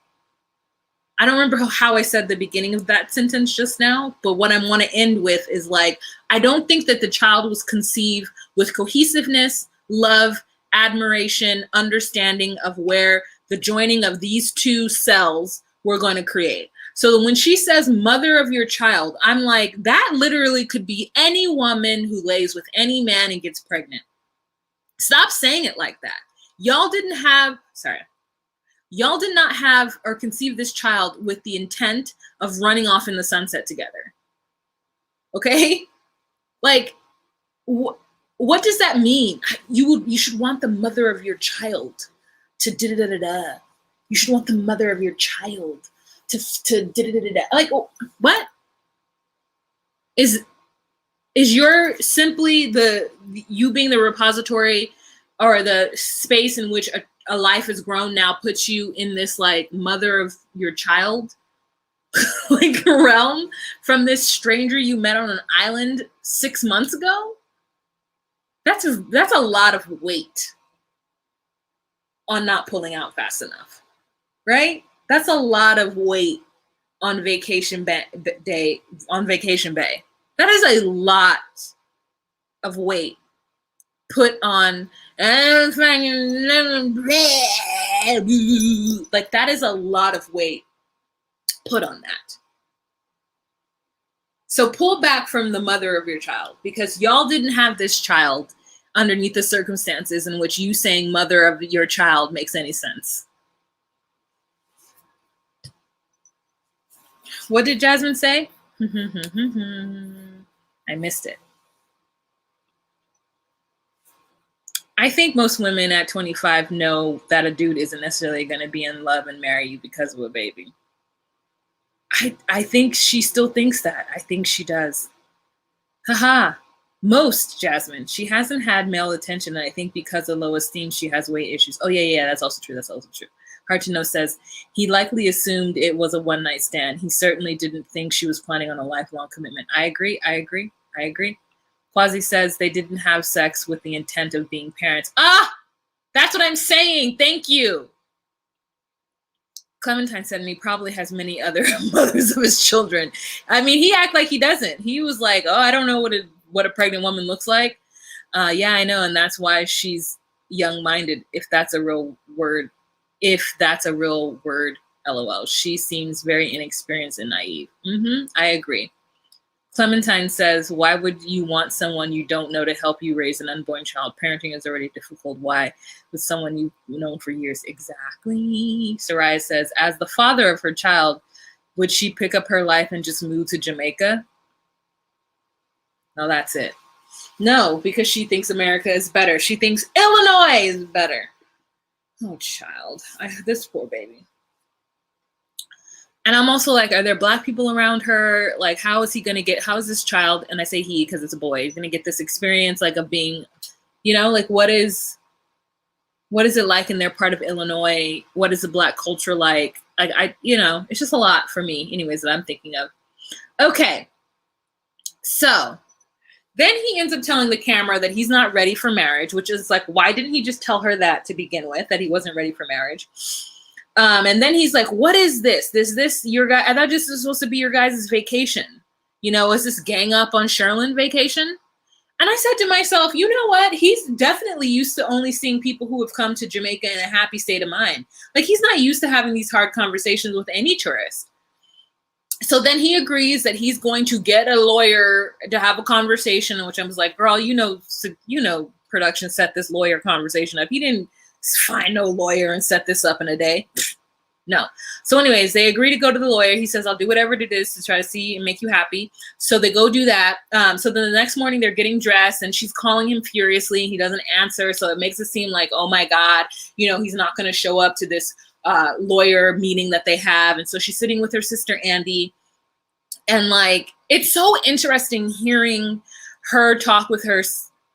I don't remember how I said the beginning of that sentence just now, but what I want to end with is like, I don't think that the child was conceived with cohesiveness, love, admiration, understanding of where the joining of these two cells were going to create. So when she says mother of your child, I'm like, that literally could be any woman who lays with any man and gets pregnant. Stop saying it like that. Y'all did not have or conceive this child with the intent of running off in the sunset together. Okay? Like, what does that mean? You should want the mother of your child to da-da-da-da-da. You should want the mother of your child to da-da-da-da-da. Like, what? Is your simply you being the repository or the space in which a life has grown now puts you in this like mother of your child like realm from this stranger you met on an island 6 months ago? That's a lot of weight on not pulling out fast enough, right? That's a lot of weight on vacation bay. That is a lot of weight put on. Like, that is a lot of weight put on that. So pull back from the mother of your child, because y'all didn't have this child underneath the circumstances in which you saying mother of your child makes any sense. What did Jasmine say? I missed it. I think most women at 25 know that a dude isn't necessarily going to be in love and marry you because of a baby. I think she still thinks that. I think she does. Haha. Most, Jasmine. She hasn't had male attention, and I think because of low esteem, she has weight issues. Oh, yeah, that's also true. That's also true. Hard to Know says, he likely assumed it was a one-night stand. He certainly didn't think she was planning on a lifelong commitment. I agree. Quasi says they didn't have sex with the intent of being parents. Ah! That's what I'm saying. Thank you. Clementine said, and he probably has many other mothers of his children. I mean, he act like he doesn't. He was like, oh, I don't know what a pregnant woman looks like. Yeah, I know. And that's why she's young-minded, if that's a real word. LOL. She seems very inexperienced and naive. I agree. Clementine says, why would you want someone you don't know to help you raise an unborn child? Parenting is already difficult. Why? With someone you've known for years. Exactly. Sarai says, as the father of her child, would she pick up her life and just move to Jamaica? No, that's it. No, because she thinks America is better. She thinks Illinois is better. Oh, child. This poor baby. And I'm also like, are there Black people around her? Like, how is this child, and I say he because it's a boy, he's going to get this experience like of being, like what is it like in their part of Illinois? What is the Black culture like? It's just a lot for me anyways that I'm thinking of. Okay. So then he ends up telling the camera that he's not ready for marriage, which is like, why didn't he just tell her that to begin with, that he wasn't ready for marriage? And then he's like, what is this? Is this your guy? I thought this was supposed to be your guys' vacation. Is this gang up on Sherlyn vacation? And I said to myself, you know what? He's definitely used to only seeing people who have come to Jamaica in a happy state of mind. Like, he's not used to having these hard conversations with any tourist. So then he agrees that he's going to get a lawyer to have a conversation, in which I was like, girl, production set this lawyer conversation up. He didn't find no lawyer and set this up in a day. No. So anyways, they agree to go to the lawyer. He says, I'll do whatever it is to try to see and make you happy. So they go do that. So then the next morning they're getting dressed and she's calling him furiously. He doesn't answer. So it makes it seem like, oh my God, he's not going to show up to this lawyer meeting that they have. And so she's sitting with her sister, Andy. And like, it's so interesting hearing her talk with her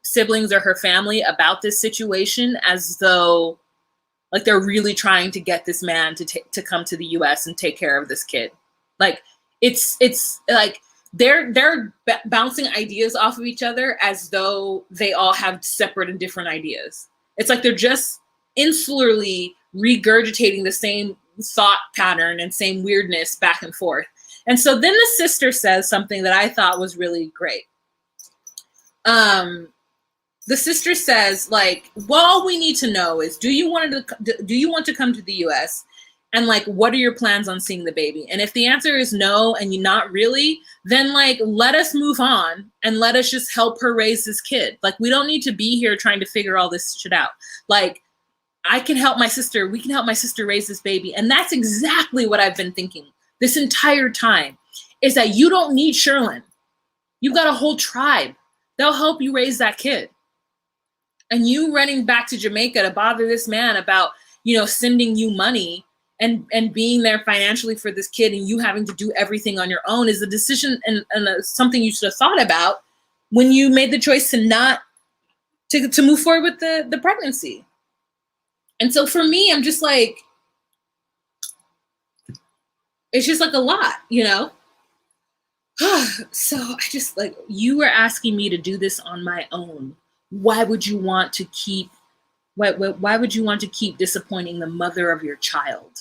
siblings or her family about this situation as though like they're really trying to get this man to come to the US and take care of this kid. Like it's like they're bouncing ideas off of each other as though they all have separate and different ideas. It's like they're just insularly regurgitating the same thought pattern and same weirdness back and forth. And so then the sister says something that I thought was really great. The sister says, like, well, all we need to know is, do you want to come to the US? And like, what are your plans on seeing the baby? And if the answer is no, and you're not really, then like, let us move on and let us just help her raise this kid. Like, we don't need to be here trying to figure all this shit out. Like, we can help my sister raise this baby. And that's exactly what I've been thinking this entire time, is that you don't need Sherlyn. You've got a whole tribe. They'll help you raise that kid. And you running back to Jamaica to bother this man about, sending you money and being there financially for this kid and you having to do everything on your own is a decision and something you should have thought about when you made the choice to move forward with the pregnancy. And so for me, I'm just like, it's just like a lot, So I just like, you were asking me to do this on my own. Why would you want to keep disappointing the mother of your child?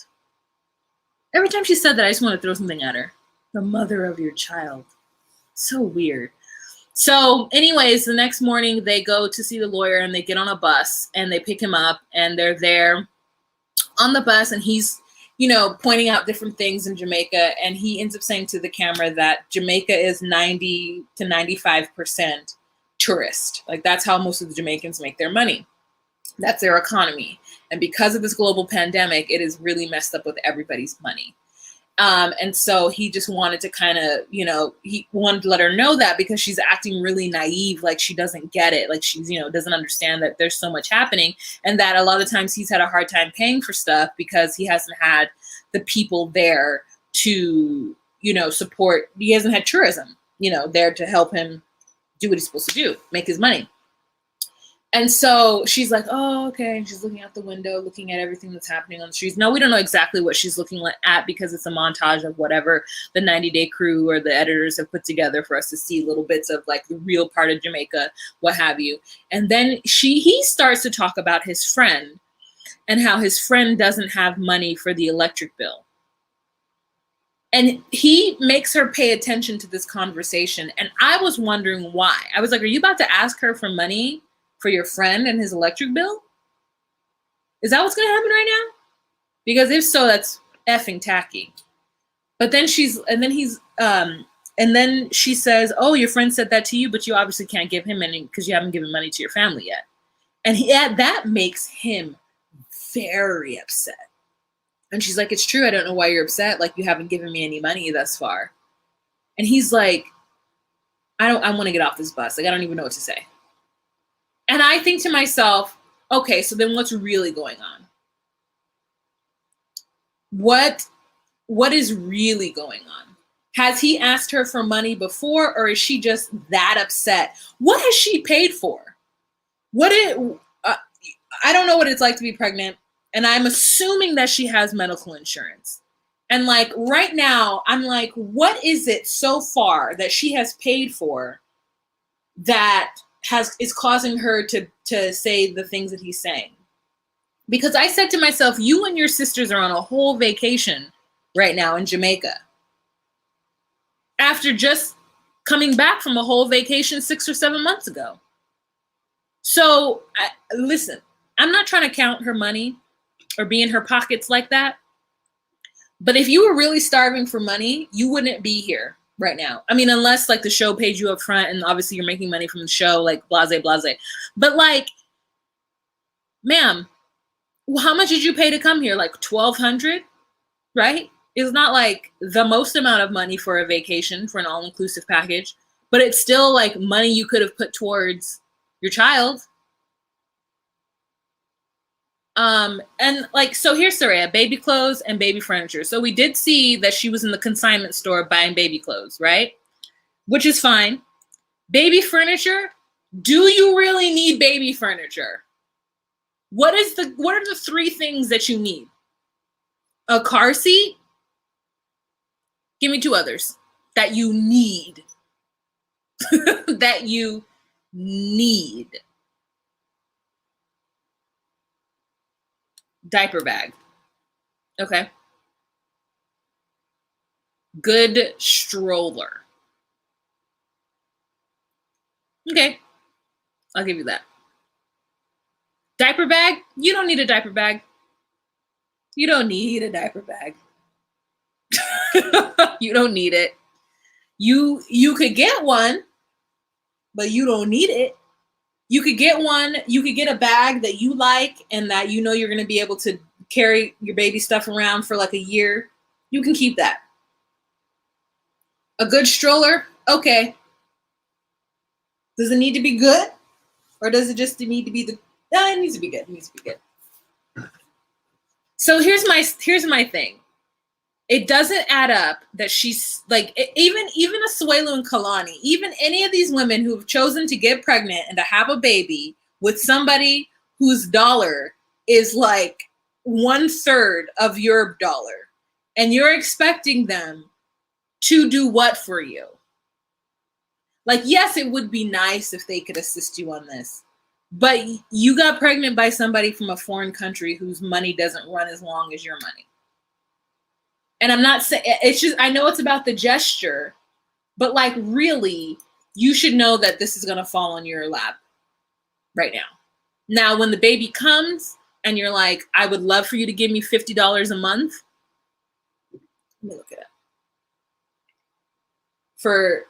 Every time she said that, I just want to throw something at her. The mother of your child. So weird. So anyways, the next morning they go to see the lawyer and they get on a bus and they pick him up and they're there on the bus and he's, pointing out different things in Jamaica. And he ends up saying to the camera that Jamaica is 90 to 95% tourist. Like, that's how most of the Jamaicans make their money. That's their economy. And because of this global pandemic, it is really messed up with everybody's money. And so he just wanted to kind of, he wanted to let her know that because she's acting really naive, like she doesn't get it, like she's, doesn't understand that there's so much happening, and that a lot of times he's had a hard time paying for stuff because he hasn't had the people there to, support. He hasn't had tourism, there to help him do what he's supposed to do, make his money. And so she's like, oh, okay. And she's looking out the window, looking at everything that's happening on the streets. No, we don't know exactly what she's looking at because it's a montage of whatever the 90-day crew or the editors have put together for us to see little bits of like the real part of Jamaica, what have you. And then he starts to talk about his friend and how his friend doesn't have money for the electric bill. And he makes her pay attention to this conversation. And I was wondering why. I was like, are you about to ask her for money for your friend and his electric bill? Is that what's going to happen right now? Because if so, that's effing tacky. But then And then she says, oh, your friend said that to you, but you obviously can't give him any because you haven't given money to your family yet. And that makes him very upset. And she's like, it's true. I don't know why you're upset. Like, you haven't given me any money thus far. And he's like, I want to get off this bus. Like, I don't even know what to say. And I think to myself, okay, so then what's really going on? What is really going on? Has he asked her for money before, or is she just that upset? What has she paid for? I don't know what it's like to be pregnant, and I'm assuming that she has medical insurance. And like right now, I'm like, what is it so far that she has paid for that is causing her to say the things that he's saying? Because I said to myself, you and your sisters are on a whole vacation right now in Jamaica, after just coming back from a whole vacation 6 or 7 months ago. So listen, I'm not trying to count her money or be in her pockets like that. But if you were really starving for money, you wouldn't be here right now. I mean, unless like the show paid you up front and obviously you're making money from the show, like blase. But like, ma'am, how much did you pay to come here? Like $1,200, right? It's not like the most amount of money for a vacation, for an all-inclusive package, but it's still like money you could have put towards your child. And like, so here's Soraya, baby clothes and baby furniture. So we did see that she was in the consignment store buying baby clothes, right? Which is fine. Baby furniture. Do you really need baby furniture? What are the 3 things that you need? A car seat? Give me 2 others that you need. That you need. Diaper bag. Okay. Good stroller. Okay. I'll give you that. Diaper bag? You don't need a diaper bag. You don't need a diaper bag. You don't need it. You could get one, but you don't need it. You could get one, you could get a bag that you like and that you know you're going to be able to carry your baby stuff around for like a year. You can keep that. A good stroller? Okay. Does it need to be good? Or does it just need to be no, it needs to be good. It needs to be good. So here's my thing. It doesn't add up that she's like, even a Suelu and Kalani, even any of these women who have chosen to get pregnant and to have a baby with somebody whose dollar is like 1/3 of your dollar, and you're expecting them to do what for you? Like, yes, it would be nice if they could assist you on this, but you got pregnant by somebody from a foreign country whose money doesn't run as long as your money. And I'm not saying, it's just, I know it's about the gesture, but like, really, you should know that this is going to fall on your lap right now. Now, when the baby comes and you're like, I would love for you to give me $50 a month. Let me look it up. For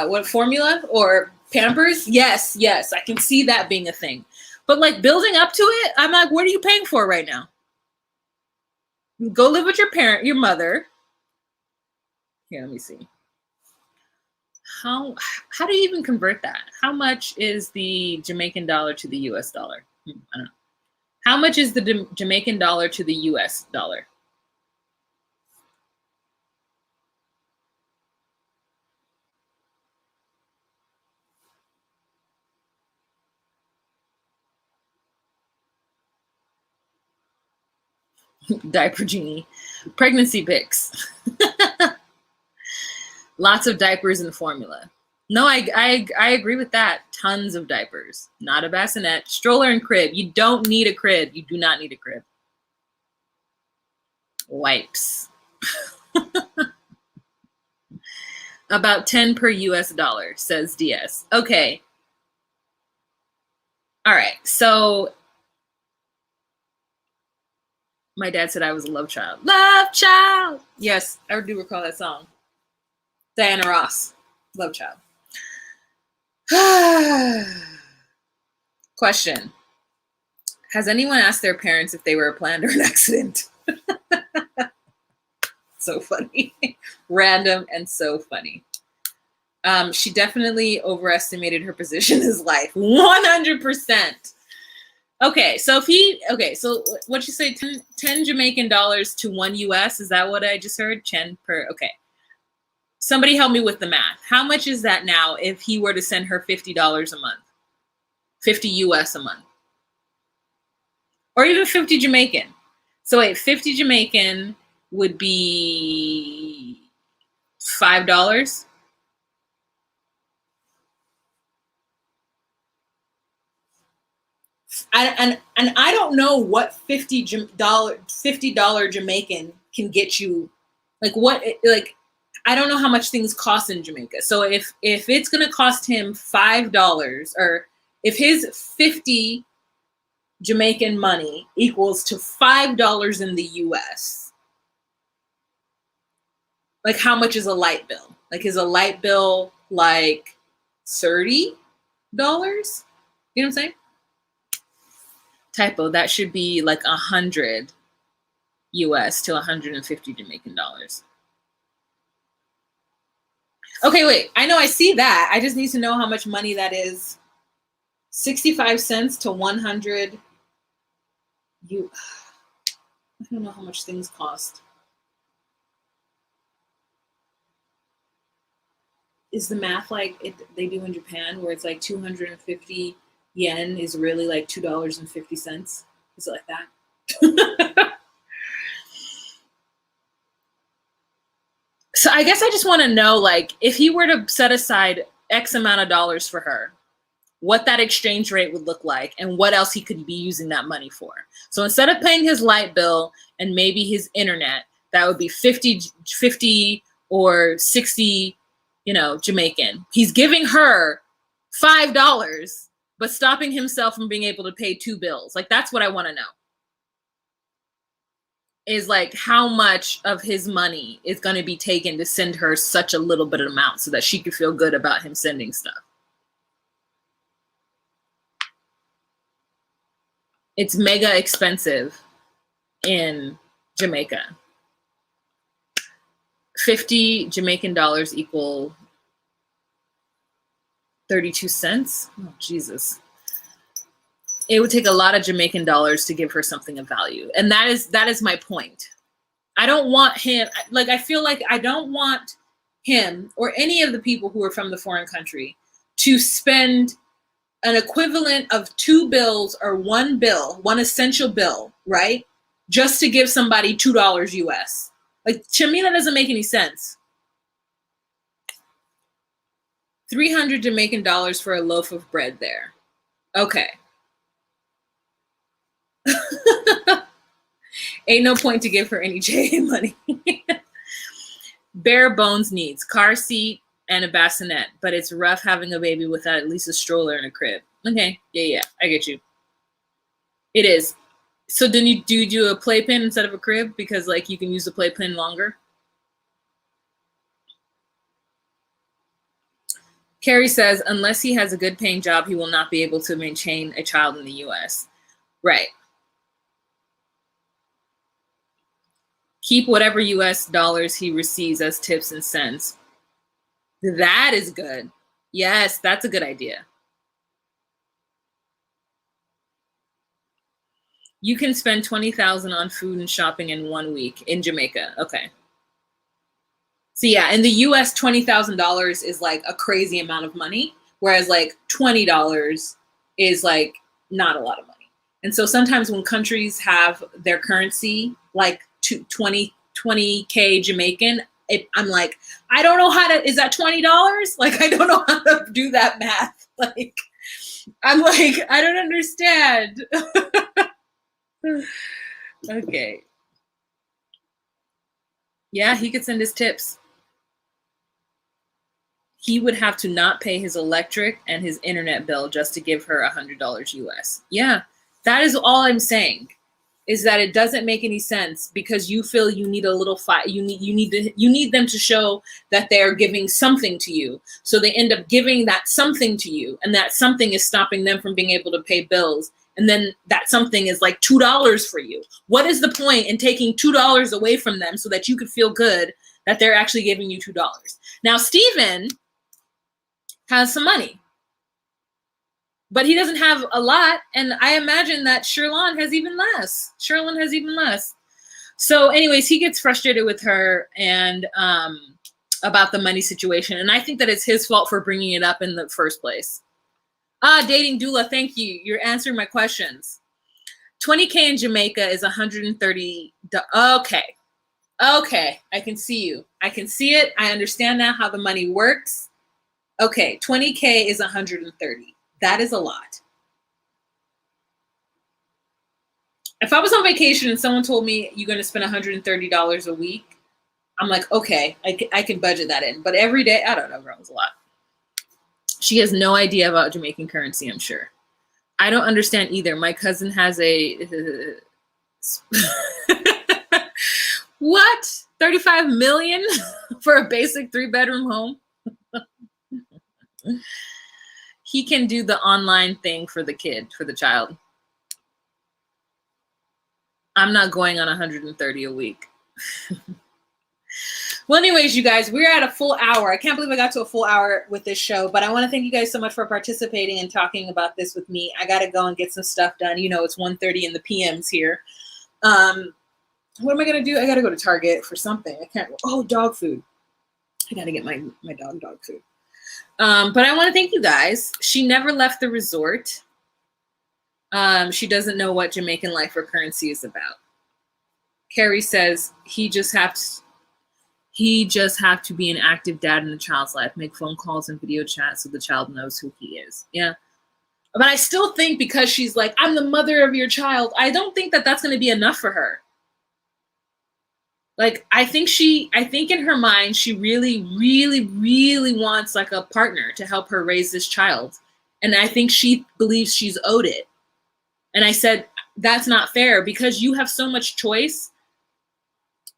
what, formula or Pampers? Yes, I can see that being a thing. But like building up to it, I'm like, what are you paying for right now? Go live with your mother. Here, let me see. How do you even convert that? How much is the Jamaican dollar to the US dollar? I don't know. How much is the Jamaican dollar to the US dollar? Diaper genie. Pregnancy pics. Lots of diapers and formula. No, I agree with that. Tons of diapers. Not a bassinet. Stroller and crib. You don't need a crib. You do not need a crib. Wipes. About 10 per US dollar, says DS. Okay. All right. So my dad said I was a love child. Love child. Yes, I do recall that song. Diana Ross. Love child. Question. Has anyone asked their parents if they were planned or an accident? So funny. Random and so funny. She definitely overestimated her position in his life. 100%. Okay, so so what'd you say? 10 Jamaican dollars to 1 US? Is that what I just heard? 10 per, okay. Somebody help me with the math. How much is that now if he were to send her $50 a month? 50 US a month. Or even 50 Jamaican. So wait, 50 Jamaican would be $5. And I don't know what $50 Jamaican can get you. Like what, like, I don't know how much things cost in Jamaica. So if it's going to cost him $5, or if his 50 Jamaican money equals to $5 in the US, like how much is a light bill? Like is a light bill like $30? You know what I'm saying? Typo, that should be like 100 US to 150 Jamaican dollars. Okay, wait, I know I see that. I just need to know how much money that is. 65 cents to 100. I don't know how much things cost. Is the math like they do in Japan, where it's like 250 yen is really like $2.50? Is it like that? So I guess I just want to know, like, if he were to set aside X amount of dollars for her, what that exchange rate would look like and what else he could be using that money for. So instead of paying his light bill and maybe his internet, that would be 50 or 60, Jamaican. He's giving her $5, but stopping himself from being able to pay 2 bills. Like, that's what I want to know. Is like how much of his money is going to be taken to send her such a little bit of amount so that she could feel good about him sending stuff. It's mega expensive in Jamaica. 50 Jamaican dollars equal 32 cents. Oh, Jesus. It would take a lot of Jamaican dollars to give her something of value. And that is my point. I don't want him, like, I feel like I don't want him or any of the people who are from the foreign country to spend an equivalent of 2 bills or 1 bill, one essential bill, right? Just to give somebody $2 US. Like, to me, that doesn't make any sense. 300 Jamaican dollars for a loaf of bread there. Okay. Ain't no point to give her any JA money. Bare bones needs car seat and a bassinet, but it's rough having a baby without at least a stroller and a crib. Okay, yeah, I get you. It is. So then you do a playpen instead of a crib because like you can use the playpen longer? Carrie says, unless he has a good paying job, he will not be able to maintain a child in the US. Right. Keep whatever US dollars he receives as tips and cents. That is good. Yes, that's a good idea. You can spend $20,000 on food and shopping in 1 week in Jamaica. Okay. So yeah, in the US, $20,000 is like a crazy amount of money, whereas like $20 is like not a lot of money. And so sometimes when countries have their currency like 20K Jamaican, I'm like, I don't know how to, is that $20? Like, I don't know how to do that math. Like, I'm like, I don't understand. Okay. Yeah, he could send his tips. He would have to not pay his electric and his internet bill just to give her $100 US. Yeah, that is all I'm saying. is that it doesn't make any sense because you feel you need a little fight. You need them to show that they're giving something to you. So they end up giving that something to you, and that something is stopping them from being able to pay bills. And then that something is like $2 for you. What is the point in taking $2 away from them so that you could feel good that they're actually giving you $2? Now, Steven has some money, but he doesn't have a lot. And I imagine that Sherlon has even less. So anyways, he gets frustrated with her and about the money situation. And I think that it's his fault for bringing it up in the first place. Dating doula, thank you. You're answering my questions. 20K in Jamaica is 130. Okay. I can see you. I can see it. I understand now how the money works. Okay. 20K is 130. That is a lot. If I was on vacation and someone told me you're going to spend $130 a week, I'm like, okay, I can budget that in. But every day, I don't know, girl, it's a lot. She has no idea about Jamaican currency, I'm sure. I don't understand either. My cousin has a... What? 35 million for a basic 3-bedroom home? He can do the online thing for the kid, for the child. I'm not going on 130 a week. Well, anyways, you guys, we're at a full hour. I can't believe I got to a full hour with this show, but I want to thank you guys so much for participating and talking about this with me. I got to go and get some stuff done. You know, it's 1:30 in the PMs here. What am I going to do? I got to go to Target for something. I can't. Oh, dog food. I got to get my dog food. But I want to thank you guys. She never left the resort. She doesn't know what Jamaican life or currency is about. Carrie says he just have to be an active dad in the child's life, make phone calls and video chats so the child knows who he is. Yeah. But I still think because she's like, I'm the mother of your child, I don't think that that's going to be enough for her. Like, I think in her mind, she really, really, really wants like a partner to help her raise this child. And I think she believes she's owed it. And I said, that's not fair because you have so much choice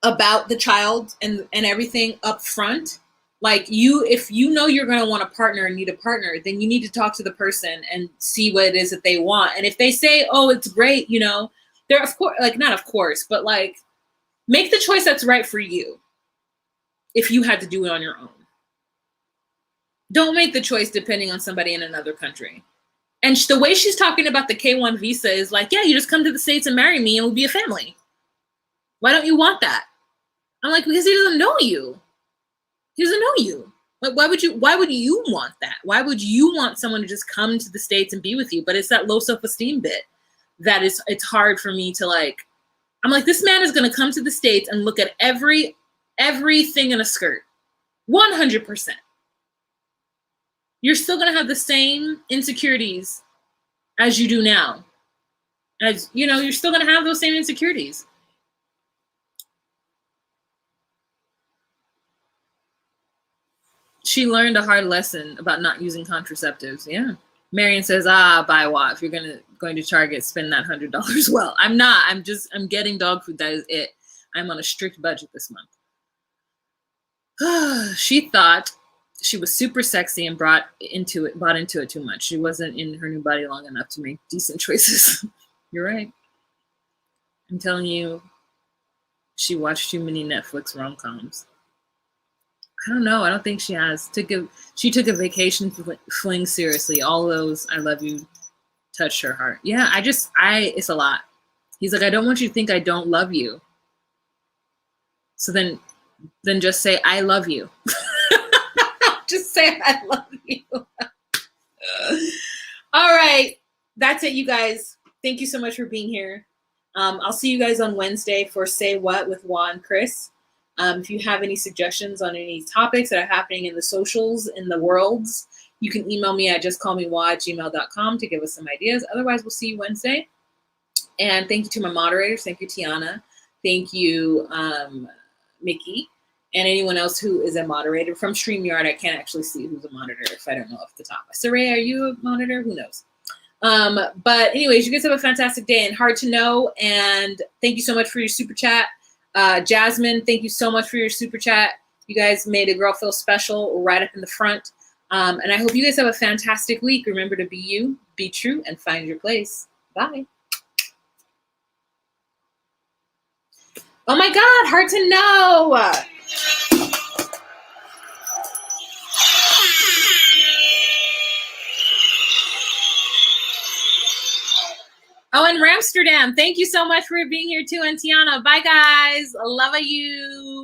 about the child and everything up front. Like if you know you're going to want a partner and need a partner, then you need to talk to the person and see what it is that they want. And if they say, oh, it's great, you know, they're of course, like not of course, but like make the choice that's right for you. If you had to do it on your own, don't make the choice depending on somebody in another country. And the way she's talking about the K-1 visa is like, yeah, you just come to the States and marry me and we'll be a family. Why don't you want that? I'm like, because he doesn't know you. He doesn't know you. Like, why would you want that? Why would you want someone to just come to the States and be with you? But it's that low self-esteem bit that it's hard for me to like. I'm like, this man is going to come to the States and look at everything in a skirt. 100%. You're still going to have the same insecurities as you do now. As you know, you're still going to have those same insecurities. She learned a hard lesson about not using contraceptives. Yeah. Marion says, buy what? If you're going to Target, spend that $100. Well, I'm not. I'm getting dog food. That is it. I'm on a strict budget this month. She thought she was super sexy and bought into it too much. She wasn't in her new body long enough to make decent choices. You're right. I'm telling you, she watched too many Netflix rom-coms. I don't know. I don't think she has. She took a vacation fling seriously. All those I love you touched her heart. Yeah, it's a lot. He's like, I don't want you to think I don't love you. So then just say, I love you. Just say, I love you. All right. That's it, you guys. Thank you so much for being here. I'll see you guys on Wednesday for Say What with Juan and Chris. If you have any suggestions on any topics that are happening in the socials, in the worlds, you can email me at justcallmewa@gmail.com to give us some ideas. Otherwise, we'll see you Wednesday. And thank you to my moderators. Thank you, Tiana. Thank you, Mickey. And anyone else who is a moderator. From StreamYard, I can't actually see who's a moderator if I don't know off the top. Saray, are you a monitor? Who knows? But anyways, you guys have a fantastic day and hard to know. And thank you so much for your super chat. Jasmine, thank you so much for your super chat. You guys made a girl feel special right up in the front. And I hope you guys have a fantastic week. Remember to be you, be true, and find your place. Bye. Oh my God, hard to know. Oh, and Ramsterdam, thank you so much for being here too, and Tiana. Bye, guys. Love you.